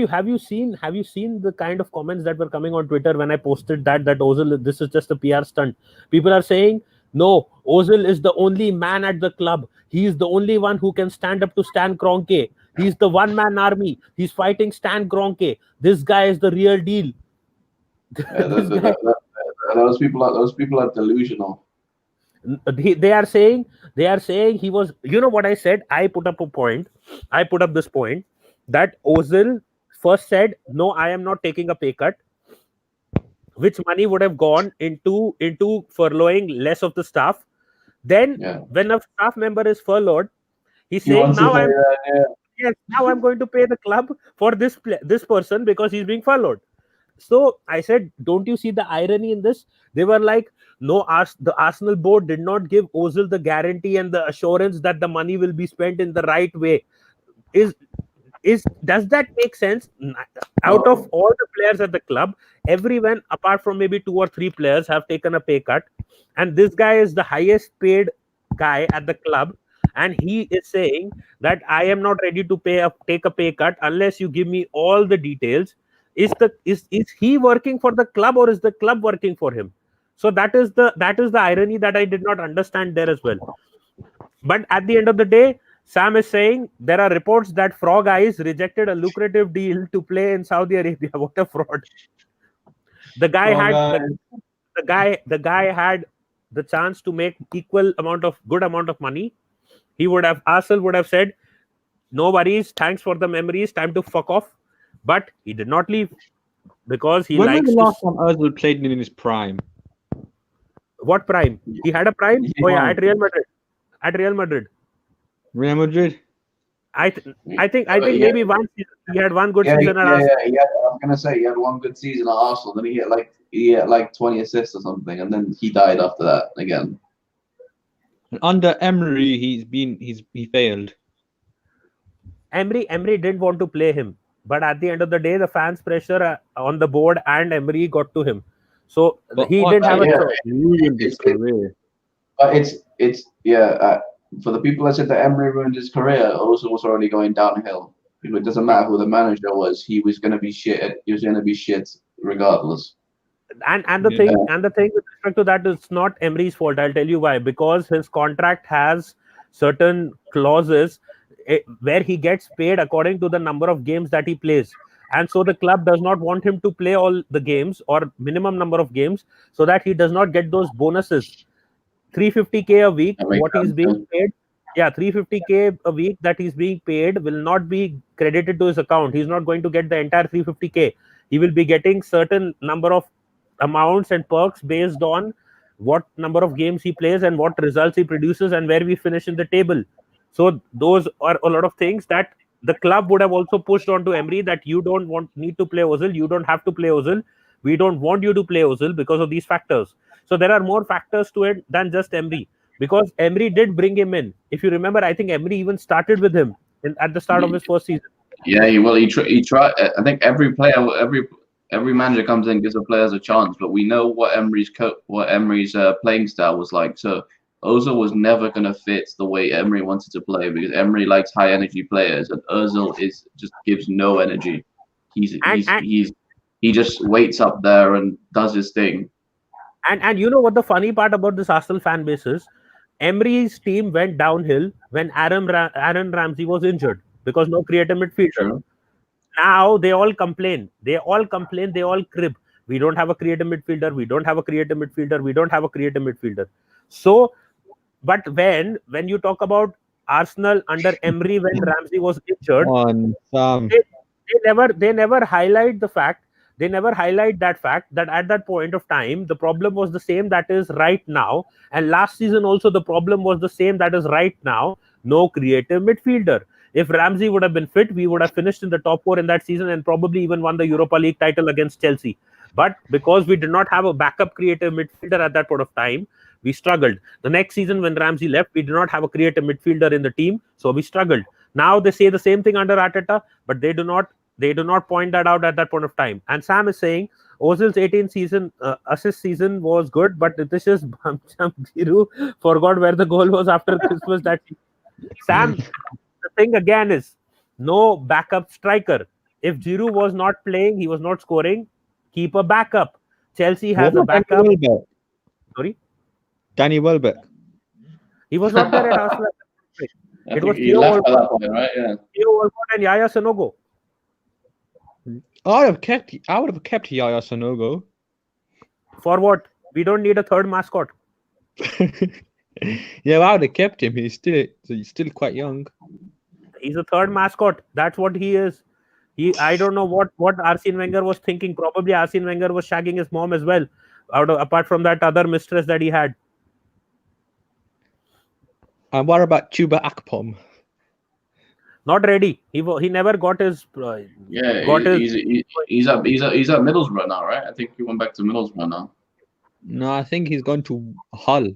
Have you seen the kind of comments that were coming on Twitter when I posted that Ozil, this is just a PR stunt? People are saying, no, Ozil is the only man at the club. He is the only one who can stand up to Stan Kroenke. He's the one-man army. He's fighting Stan Kroenke. This guy is the real deal. Those people are delusional. They are saying he was. You know what I said? I put up this point that Ozil first said, no, I am not taking a pay cut, which money would have gone into furloughing less of the staff. Then when a staff member is furloughed, he's saying, now I'm going to pay the club for this person because he's being furloughed. So I said, don't you see the irony in this? They were like, no, the Arsenal board did not give Ozil the guarantee and the assurance that the money will be spent in the right way. Does that make sense? Out of all the players at the club, everyone apart from maybe 2 or 3 players have taken a pay cut, and this guy is the highest paid guy at the club, and he is saying that I am not ready to take a pay cut unless you give me all the details. Is he working for the club or is the club working for him? So that is the irony that I did not understand there as well. But at the end of the day, Sam is saying there are reports that Frog Eyes rejected a lucrative deal to play in Saudi Arabia. What a fraud! The guy had the chance to make good amount of money. Arsenal would have said, no worries, thanks for the memories, time to fuck off. But he did not leave because he likes. When was the last time Ozil played in his prime? What prime? He had a prime. At Real Madrid. Real Madrid. I think maybe one season. He had one good season at Arsenal. I was gonna say he had one good season at Arsenal, then he hit like 20 assists or something, and then he died after that again. Under Emery, he failed. Emery didn't want to play him, but at the end of the day, the fans' pressure on the board and Emery got to him. So he didn't have a choice. But for the people that said that Emery ruined his career, Ozil was already going downhill. It doesn't matter who the manager was; he was going to be shit. He was going to be shit regardless. And the thing with respect to that, it's not Emery's fault. I'll tell you why. Because his contract has certain clauses where he gets paid according to the number of games that he plays. And so the club does not want him to play all the games or minimum number of games so that he does not get those bonuses. 350k a week, what he's being paid. Yeah, 350k a week that he's being paid will not be credited to his account. He's not going to get the entire 350k. He will be getting certain number of amounts and perks based on what number of games he plays and what results he produces and where we finish in the table. So those are a lot of things that the club would have also pushed on to Emery, that you don't need to play Ozil. You don't have to play Ozil. We don't want you to play Ozil because of these factors. So there are more factors to it than just Emery, because Emery did bring him in. If you remember, I think Emery even started with him at the start of his first season. Yeah, he tried. I think every manager comes in, gives the players a chance, but we know what Emery's playing style was like. So Ozil was never going to fit the way Emery wanted to play, because Emery likes high energy players, and Ozil just gives no energy. He just waits up there and does his thing. And you know what the funny part about this Arsenal fan base is? Emery's team went downhill when Aaron Ramsey was injured because no creative midfielder. Sure. Now they all complain. They all crib. We don't have a creative midfielder. We don't have a creative midfielder. We don't have a creative midfielder. So, but when you talk about Arsenal under Emery when Ramsey was injured, they never highlight the fact they never highlight that fact that at that point of time, the problem was the same that is right now. And last season also, the problem was the same that is right now. No creative midfielder. If Ramsey would have been fit, we would have finished in the top 4 in that season and probably even won the Europa League title against Chelsea. But because we did not have a backup creative midfielder at that point of time, we struggled. The next season when Ramsey left, we did not have a creative midfielder in the team, so we struggled. Now they say the same thing under Arteta, but they do not point that out at that point of time. And Sam is saying Ozil's 18th season assist season was good, but this is Giroud forgot where the goal was after Christmas. That Sam, the thing again is no backup striker. If Giroud was not playing, he was not scoring. Keep a backup. Chelsea has a backup. Sorry, Danny Welbeck. he was not there at Arsenal. It was he Theo left by Walcott, that point, right? Yeah. Theo Walcott and Yaya Sanogo. I would have kept Yaya Sanogo. For what? We don't need a third mascot. Yeah, I would have kept him. He's still quite young. He's a third mascot. That's what he is. I don't know what Arsene Wenger was thinking. Probably Arsene Wenger was shagging his mom as well. Apart from that other mistress that he had. And what about Chuba Akpom? Not ready. He never got his. Yeah, got he's at Middlesbrough now, right? I think he went back to Middlesbrough now. No, I think he's gone to Hull.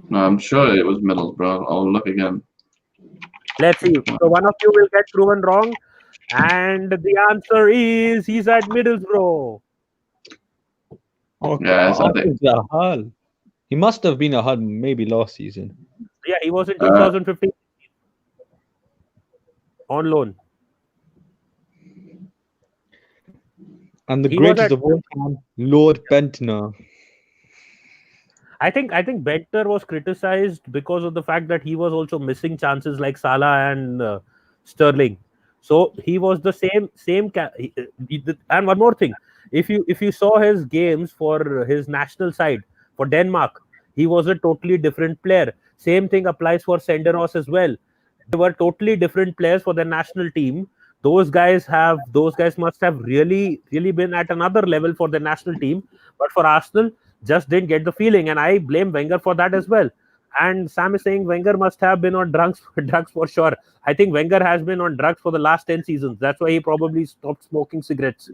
No, I'm sure it was Middlesbrough. I'll look again. Let's see. So one of you will get proven wrong, and the answer is he's at Middlesbrough. Okay. Yeah, I think. He's at Hull. He must have been at Hull maybe last season. Yeah, he was in 2015 on loan. And the He was greatest at- of all time, Lord Bentner. I think Bentner was criticized because of the fact that he was also missing chances like Salah and Sterling. So he was the same. And one more thing, if you saw his games for his national side for Denmark, he was a totally different player. Same thing applies for Senderos as well. They were totally different players for the national team. Those guys must have really been at another level for the national team. But for Arsenal, just didn't get the feeling, and I blame Wenger for that as well. And Sam is saying Wenger must have been on drugs for sure. I think Wenger has been on drugs for the last 10 seasons. That's why he probably stopped smoking cigarettes.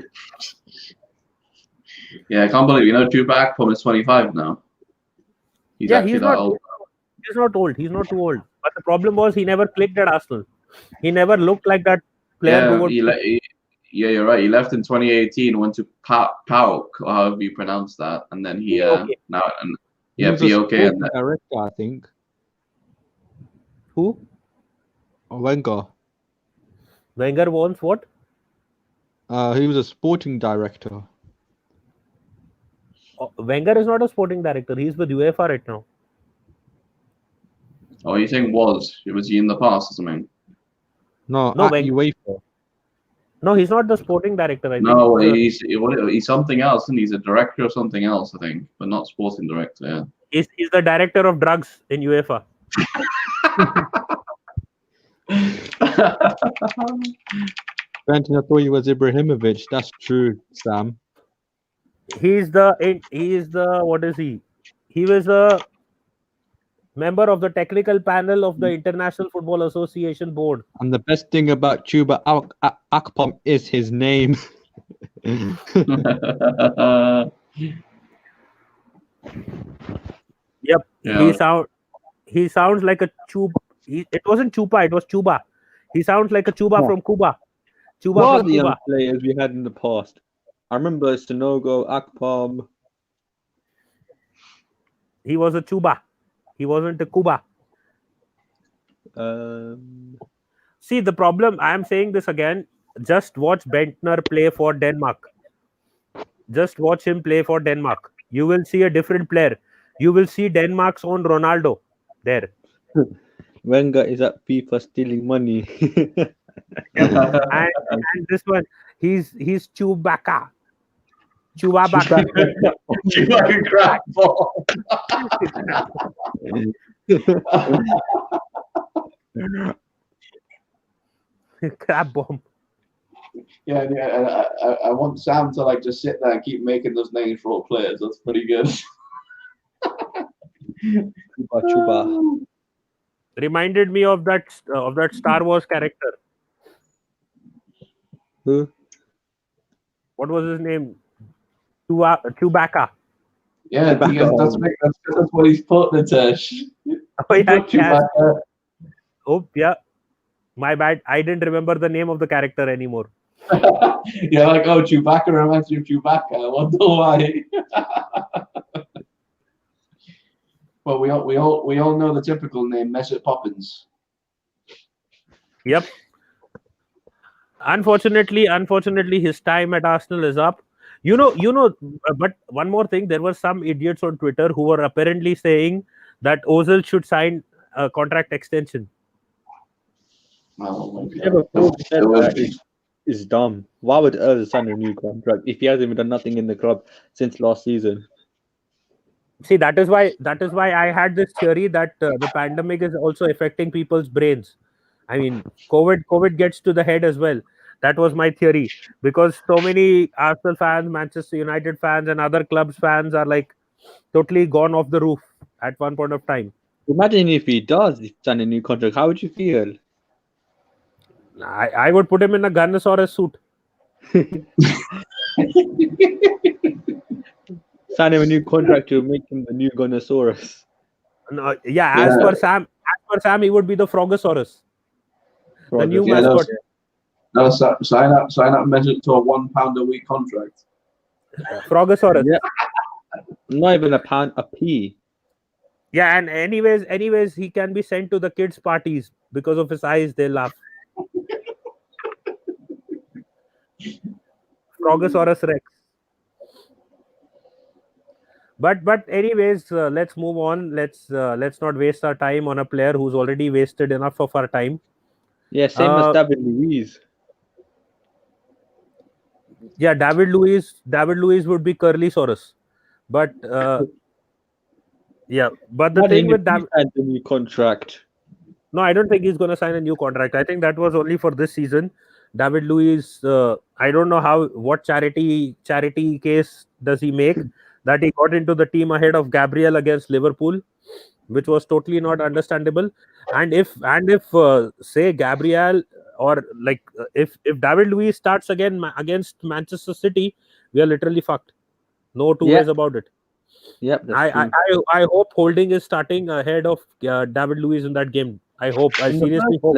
Yeah, I can't believe Chuba Akpom is 25 now. He's He's not old. He's not too old. But the problem was he never clicked at Arsenal. He never looked like that player who would. Yeah, you're right. He left in 2018, went to PAOK, or however you pronounce that, and then he POK. He was a POK, and sporting director, I think. Who? Wenger. Wenger wants what? He was a sporting director. Wenger is not a sporting director. He's with UEFA right now. oh, you think was he in the past or something? No, No, at Wenger. UEFA. No, he's not the sporting director. I No, think. he's something else, and he's a director of something else, I think, but not sporting director. Yeah. He's the director of drugs in UEFA. Brenton, I thought he was Ibrahimovic. That's true, Sam. He's the what is he? He was a member of the technical panel of the International Football Association board. And the best thing about Chuba Akpom is his name. Yep. Yeah. He sounds like a Chuba. It wasn't Chupa, it was Chuba. He sounds like a Chuba from Cuba. Chuba What are from the young Cuba. players we had in the past? I remember Sanogo, Akpom. He was a Chuba. He wasn't a Cuba. See, the problem, I am saying this again, just watch Bentner play for Denmark. Just watch him play for Denmark. You will see a different player. You will see Denmark's own Ronaldo there. Wenger is at FIFA stealing money. And this one, he's Chewbacca. Chewbacca. Chuba Akpom. Crab bomb. Yeah, I want Sam to like just sit there and keep making those names for all players. That's pretty good. Chuba. Reminded me of that Star Wars character. Who? What was his name? Chewbacca. Yeah, that's what he's put, Nitesh. Oh yeah, Put Chewbacca. Oh yeah. My bad. I didn't remember the name of the character anymore. You're like, oh, Chewbacca reminds me of Chewbacca. I wonder why. But we all know the typical name, Mesut Poppins. Yep. Unfortunately, his time at Arsenal is up. But one more thing, there were some idiots on Twitter who were apparently saying that Ozil should sign a contract extension. Oh my Whoever God. said that is dumb. Why would Ozil sign a new contract if he hasn't even done nothing in the club since last season? See, that is why I had this theory that the pandemic is also affecting people's brains. I mean, COVID gets to the head as well. That was my theory, because so many Arsenal fans, Manchester United fans, and other clubs fans are like totally gone off the roof at one point of time. Imagine if he does sign a new contract. How would you feel? I would put him in a Gunnosaurus suit. Sign him a new contract to make him the new Gunnosaurus. No, as per Sam, he would be the Frogosaurus, the new mascot. No, sign up Mesut to a £1 a week contract. Frogosaurus. Yeah. Not even a pound, a pea. Yeah, and anyways, he can be sent to the kids' parties because of his eyes. They laugh. Frogosaurus Rex. But anyways, let's move on. Let's not waste our time on a player who's already wasted enough of our time. Yeah, same as David Luiz. Yeah, David Luiz would be Curlysaurus. But yeah, but the thing with David, the new contract. no, I don't think he's going to sign a new contract. I think that was only for this season. David Luiz, I don't know what charity case does he make that he got into the team ahead of Gabriel against Liverpool, which was totally not understandable. And if say Gabriel or if David Luiz starts again against Manchester City, we are literally fucked. No two ways about it. Yep. I hope Holding is starting ahead of David Luiz in that game. I hope. I seriously hope.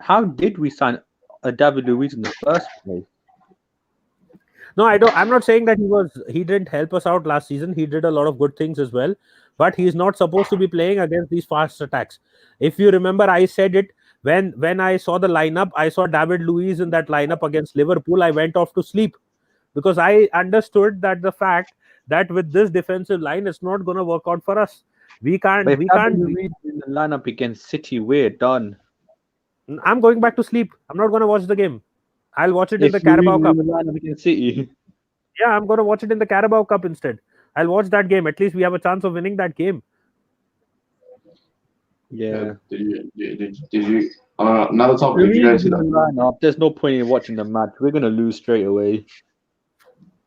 How did we sign a David Luiz in the first place? No, I'm not saying that he didn't help us out last season. He did a lot of good things as well, but he's not supposed to be playing against these fast attacks. If you remember, I said it when I saw the lineup. I saw David Luiz in that lineup against Liverpool. I went off to sleep because I understood that the fact that with this defensive line, it's not going to work out for us. We can't. But if David Luiz in the lineup against City, we're done. I'm going back to sleep. I'm not going to watch the game. I'll watch it in the Carabao Cup. City. Yeah, I'm going to watch it in the Carabao Cup instead. I'll watch that game. At least we have a chance of winning that game. Yeah. Did you? Another topic. Did you guys see that? There's no point in watching the match. We're gonna lose straight away.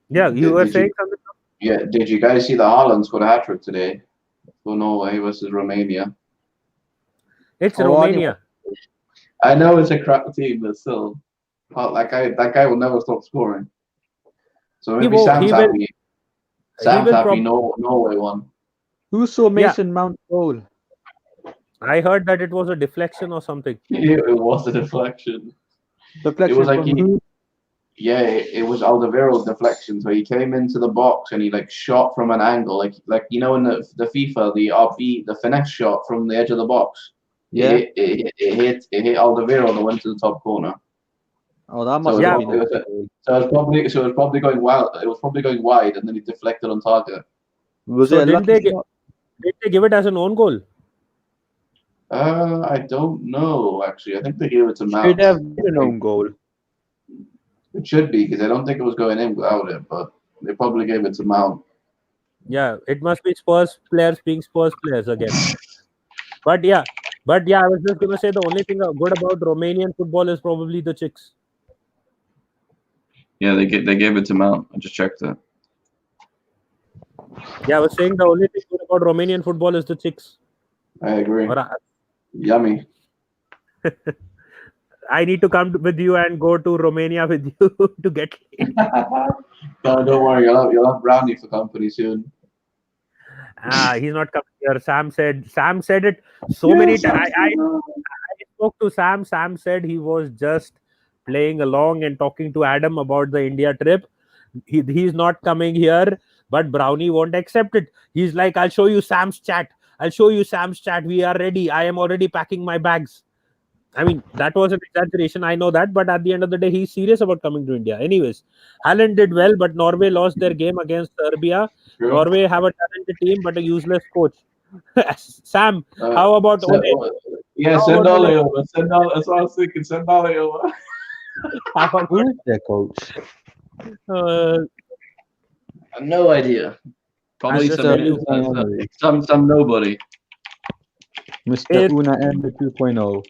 Yeah, you were saying something. Yeah. Did you guys see the Haaland scored a hat-trick today for Norway versus Romania? It's Romania. I know it's a crap team, but still, that guy will never stop scoring. So maybe Sam's happy. Sam's happy. Norway won. Who saw Mason Mount goal? I heard that it was a deflection or something. It was a deflection. Deflection. It was like it was Alderweireld's deflection. So he came into the box and he shot from an angle, like in the FIFA, the finesse shot from the edge of the box. Yeah, it hit Alderweireld and went to the top corner. Oh, that must have been. So it was probably going wild. It was probably going wide, and then he deflected on target. Did they give it as an own goal? I don't know. Actually, I think they gave it to Mount. Should have been an own goal. It should be, because I don't think it was going in without it, but they probably gave it to Mount. Yeah, it must be Spurs players being Spurs players again. But yeah, I was just gonna say the only thing good about Romanian football is probably the chicks. Yeah, they gave it to Mount. I just checked it. Yeah, I was saying the only thing good about Romanian football is the chicks. I agree. Or Yummy. I need to come with you and go to Romania with you to get laid. No, don't worry. You'll have Brownie for company soon. He's not coming here. Sam said it so many times. I spoke to Sam. Sam said he was just playing along and talking to Adam about the India trip. He's not coming here, but Brownie won't accept it. He's like, I'll show you Sam's chat. I'll show you Sam's chat. We are ready. I am already packing my bags. I mean, that was an exaggeration. I know that, but at the end of the day, he's serious about coming to India. Anyways, Haaland did well, but Norway lost their game against Serbia. True. Norway have a talented team, but a useless coach. Sam, how about Ole? Yeah, send Ole over. Send Ole. That's what I was thinking. Send Ole over. How about Who is their coach? No idea. Probably just some nobody. Mr. Una Emery 2.0.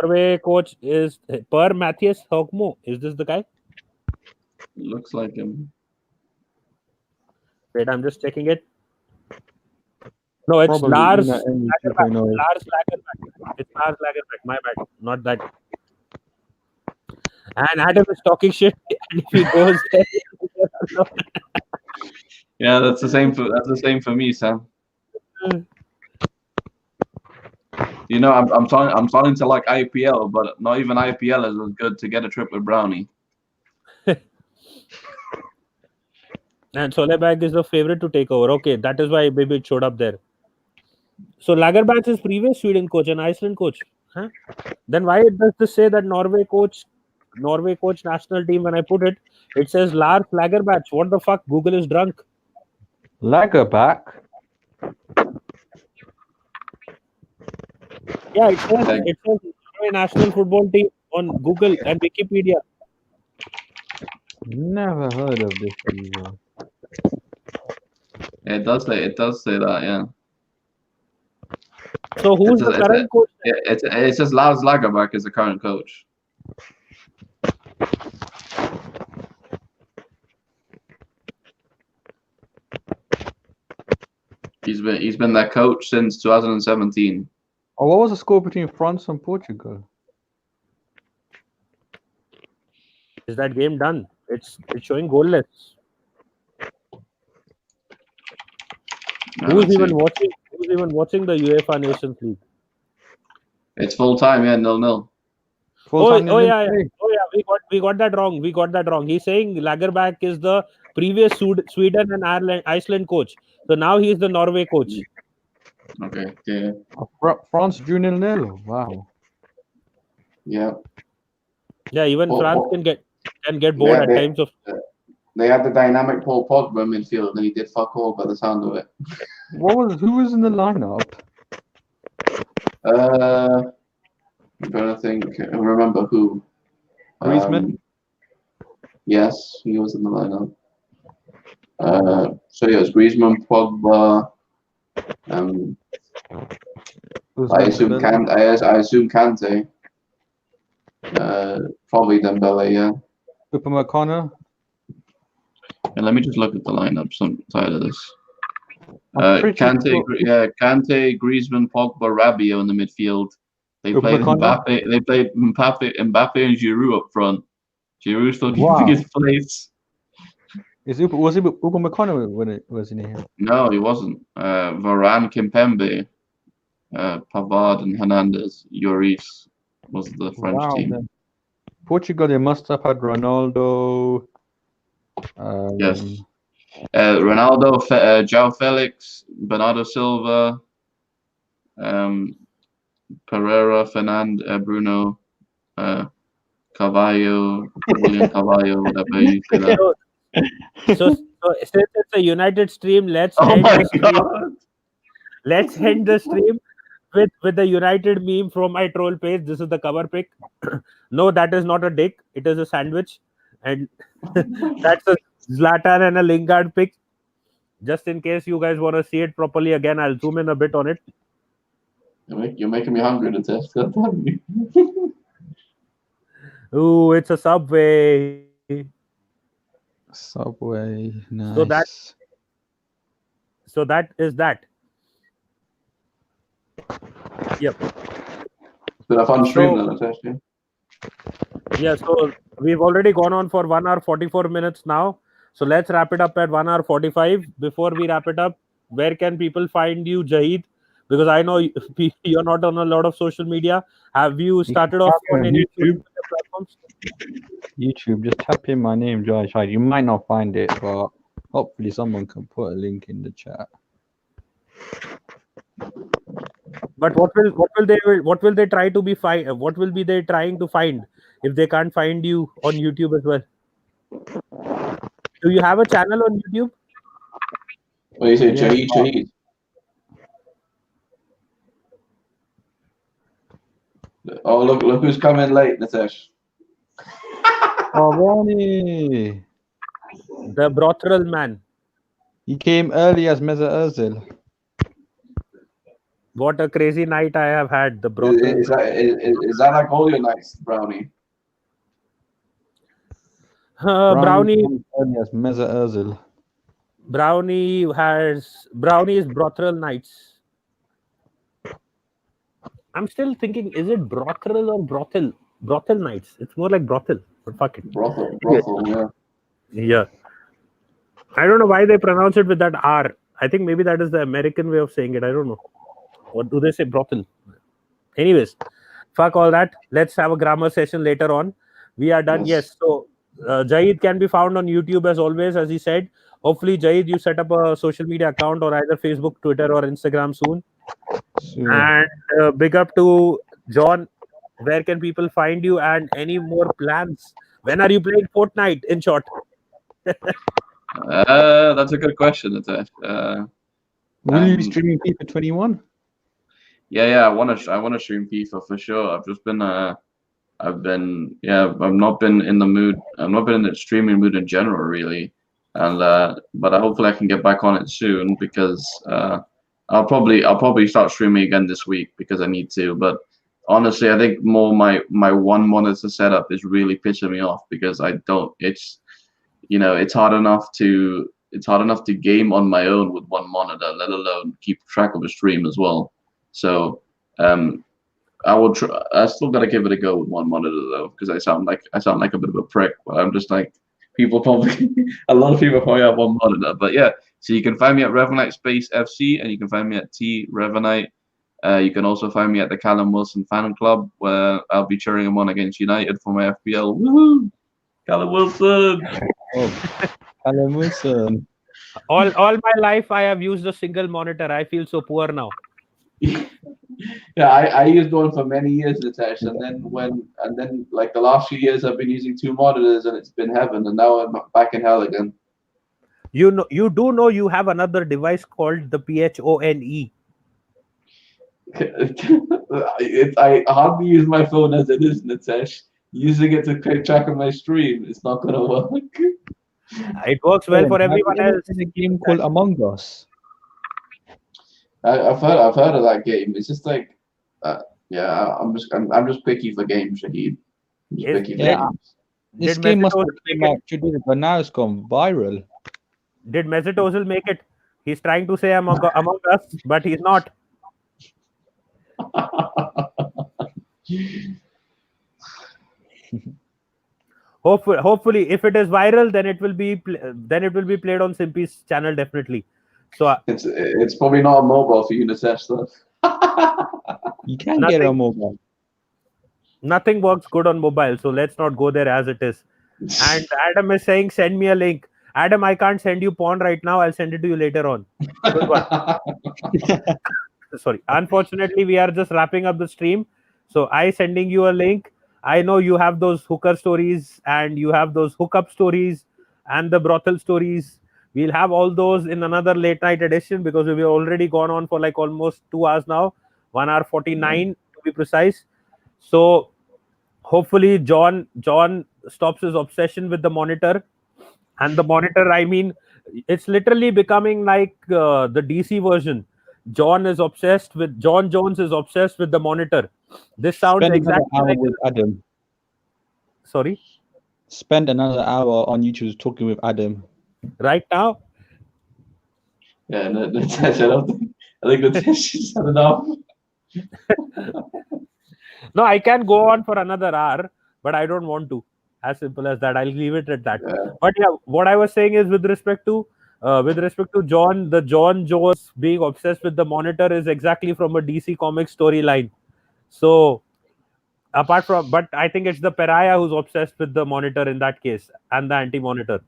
Norway coach is Per Mathias Høgmo. Is this the guy? Looks like him. Wait, I'm just checking it. No, it's Probably Lars Una Emery Lagerback. 2.0. Lars Lagerback. It's Lars Lagerback. My bad. Not that. And Adam is talking shit. And if he goes there, Yeah, that's the same for me, Sam. You know, I'm starting to like IPL, but not even IPL is as good to get a trip with Brownie. and Solebag is the favorite to take over. Okay, that is why maybe it showed up there. So Lagerback is previous Sweden coach and Iceland coach. Huh? Then why does this say that Norway coach national team? When I put it, it says Lars Lagerback. What the fuck? Google is drunk. Lagerback? Yeah, it says Norway national football team on Google and Wikipedia. Never heard of this either. It does say that, yeah. So who's the current coach? It says Lars Lagerback is the current coach. He's been their coach since 2017. Oh, what was the score between France and Portugal? Is that game done? It's showing goalless. Who's even watching the UEFA Nations League? It's full time, yeah, 0-0. Oh yeah. We got that wrong. We got that wrong. He's saying Lagerback is the previous Sweden and Iceland coach. So now he's the Norway coach. Okay. Yeah. France drew 0-0. Wow. Yeah. Yeah, even France can get bored at times of. They had the dynamic Paul Pogba midfield, and he did fuck all by the sound of it. Who was in the lineup? I'm trying to think. I remember who. Griezmann? Yes, he was in the lineup. So yeah, it was Griezmann, Pogba. I assume Kante. Probably Dembele, yeah. Upamecano? And let me just look at the lineup. So I'm tired of this. Kante, Griezmann, Pogba, Rabiot in the midfield. They played Mbappe. They played Mbappe and Giroud up front. Giroud's fucking biggest place. Was Upamecano when it was in here? No, he wasn't. Varane, Kimpembe, Pavard, and Hernandez. Lloris was the French team. Then. Portugal, they must have had Ronaldo. Yes. Ronaldo, João Felix, Bernardo Silva, Pereira, Bruno, Carvalho, William Carvalho, whatever you say that. So since it's a United stream, let's let's end the stream with the United meme from my troll page. This is the cover pic. No, that is not a dick. It is a sandwich, and that's a Zlatan and a Lingard pic. Just in case you guys want to see it properly again, I'll zoom in a bit on it. You're making me hungry to test. Ooh, it's a Subway. Subway. Nice. So that is that. Yep. It's been a fun stream, then, essentially. Yeah, so we've already gone on for 1 hour 44 minutes now. So let's wrap it up at 1 hour 45. Before we wrap it up, where can people find you, Jahid? Because I know you're not on a lot of social media. Have you started off on any social media platforms? YouTube, just tap in my name, Josh Hyde. You might not find it, but hopefully someone can put a link in the chat. But what will they try to be what will be they trying to find if they can't find you on YouTube as well? Do you have a channel on YouTube? What do you say, Yeah. Shahid? Oh, look who's coming late, Nitesh. Oh, Ronnie! The brothel man. He came early as Mesut Ozil. What a crazy night I have had. The brothel. Is that like all your nights, Brownie? Brownie came early as Mesut Ozil. Brownie is brothel nights. I'm still thinking, is it brothel or brothel? Brothel nights. It's more like brothel, but fuck it. Brothel, yeah. Yeah. I don't know why they pronounce it with that R. I think maybe that is the American way of saying it. I don't know. What do they say? Brothel. Anyways, fuck all that. Let's have a grammar session later on. We are done. Yes. So Jahid can be found on YouTube as always, as he said. Hopefully, Jahid, you set up a social media account or either Facebook, Twitter, or Instagram soon. And big up to John. Where can people find you and any more plans? When are you playing Fortnite, in short? That's a good question, Nitesh. Will you be streaming FIFA 21? Yeah, I want to stream FIFA for sure. I've not been in the mood. I've not been in the streaming mood in general, really. And but hopefully I can get back on it soon because I'll probably start streaming again this week because I need to. But honestly, I think more my one monitor setup is really pissing me off because I don't. It's hard enough to game on my own with one monitor, let alone keep track of a stream as well. So I will try. I still gotta give it a go with one monitor though, because I sound like a bit of a prick. But I'm just like a lot of people probably have one monitor. But yeah, so you can find me at Revenite Space FC, and you can find me at T Revenite. You can also find me at the Callum Wilson Fan Club, where I'll be cheering him on against United for my FPL. Woohoo! Callum Wilson. Callum Wilson. All my life, I have used a single monitor. I feel so poor now. Yeah, I used one for many years, Nitesh, and then like the last few years I've been using two monitors and it's been heaven, and now I'm back in hell again. You do know you have another device called the PHONE. I hardly use my phone as it is, Nitesh. Using it to keep track of my stream, it's not gonna work. It works well for everyone else. There's a game called Among Us. I've heard of that game. It's just like, I'm just picky for games, Shahid. I'm just picky for games. This Did game Mesut must have Ozil came make out today, but now it's gone viral. Did Mesut Ozil make it? He's trying to say among us, but he's not. Hopefully, if it is viral, then it will be played on Simpy's channel definitely. So it's probably not on mobile for you, Nitesh, though. You can get it on mobile. Nothing works good on mobile, so let's not go there as it is. And Adam is saying, send me a link. Adam, I can't send you porn right now. I'll send it to you later on. Good one. Sorry. Unfortunately, we are just wrapping up the stream. So I sending you a link. I know you have those hooker stories and you have those hookup stories and the brothel stories. We'll have all those in another late night edition because we've already gone on for like almost 2 hours now. 1 hour 49 to be precise. So hopefully John stops his obsession with the monitor. And the monitor, I mean, it's literally becoming like the DC version. John Jones is obsessed with the monitor. This sounds Spending exactly an hour like with Adam. Sorry? spend another hour on YouTube talking with Adam. Right now, Yeah, no, Natesh, I think Natesh just had enough. no, I can go on for another hour, but I don't want to. As simple as that. I'll leave it at that. Yeah. But yeah, what I was saying is with respect to John, the John Jones being obsessed with the Monitor is exactly from a DC Comics storyline. So apart from, but I think it's the Pariah who's obsessed with the Monitor in that case and the Anti-Monitor.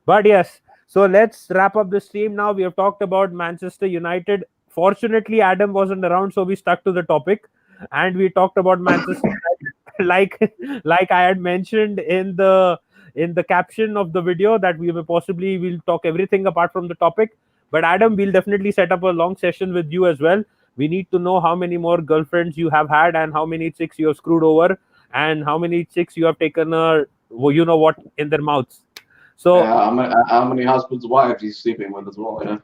But yes, so let's wrap up the stream now. We have talked about Manchester United. Fortunately, Adam wasn't around, so we stuck to the topic, and we talked about Manchester United, like I had mentioned in the caption of the video, that we will talk everything apart from the topic. But Adam, we'll definitely set up a long session with you as well. We need to know how many more girlfriends you have had, and how many chicks you have screwed over, and how many chicks you have taken you know what, in their mouths. So how many husbands' wives he's sleeping with as well? Yeah.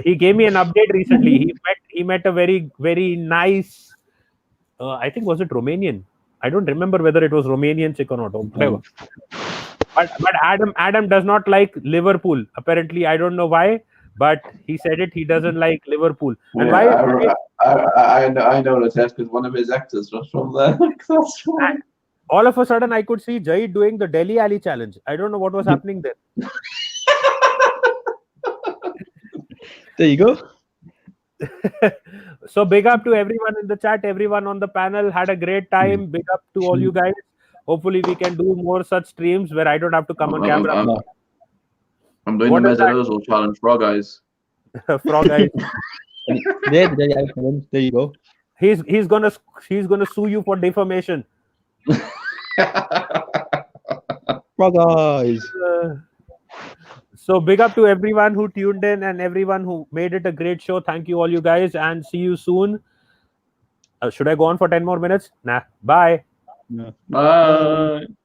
He gave me an update recently. He met a very, very nice. I think, was it Romanian? I don't remember whether it was Romanian chick or not. Or whatever. But Adam does not like Liverpool. Apparently, I don't know why, but he said it. He doesn't like Liverpool. And why? I know Natesh, because one of his actors was from there. That's why. And all of a sudden, I could see Jai doing the Delhi Alley challenge. I don't know what was happening there. There you go. So big up to everyone in the chat, everyone on the panel. Had a great time. Big up to all you guys. Hopefully we can do more such streams where I don't have to come on camera. I'm doing What the is that? Mezzaroso challenge, Frog Eyes. Frog Eyes. There you go. He's gonna sue you for defamation. Frog Eyes. So big up to everyone who tuned in and everyone who made it a great show. Thank you all you guys, and see you soon. Should I go on for 10 more minutes? Nah. Bye. Yeah. Bye.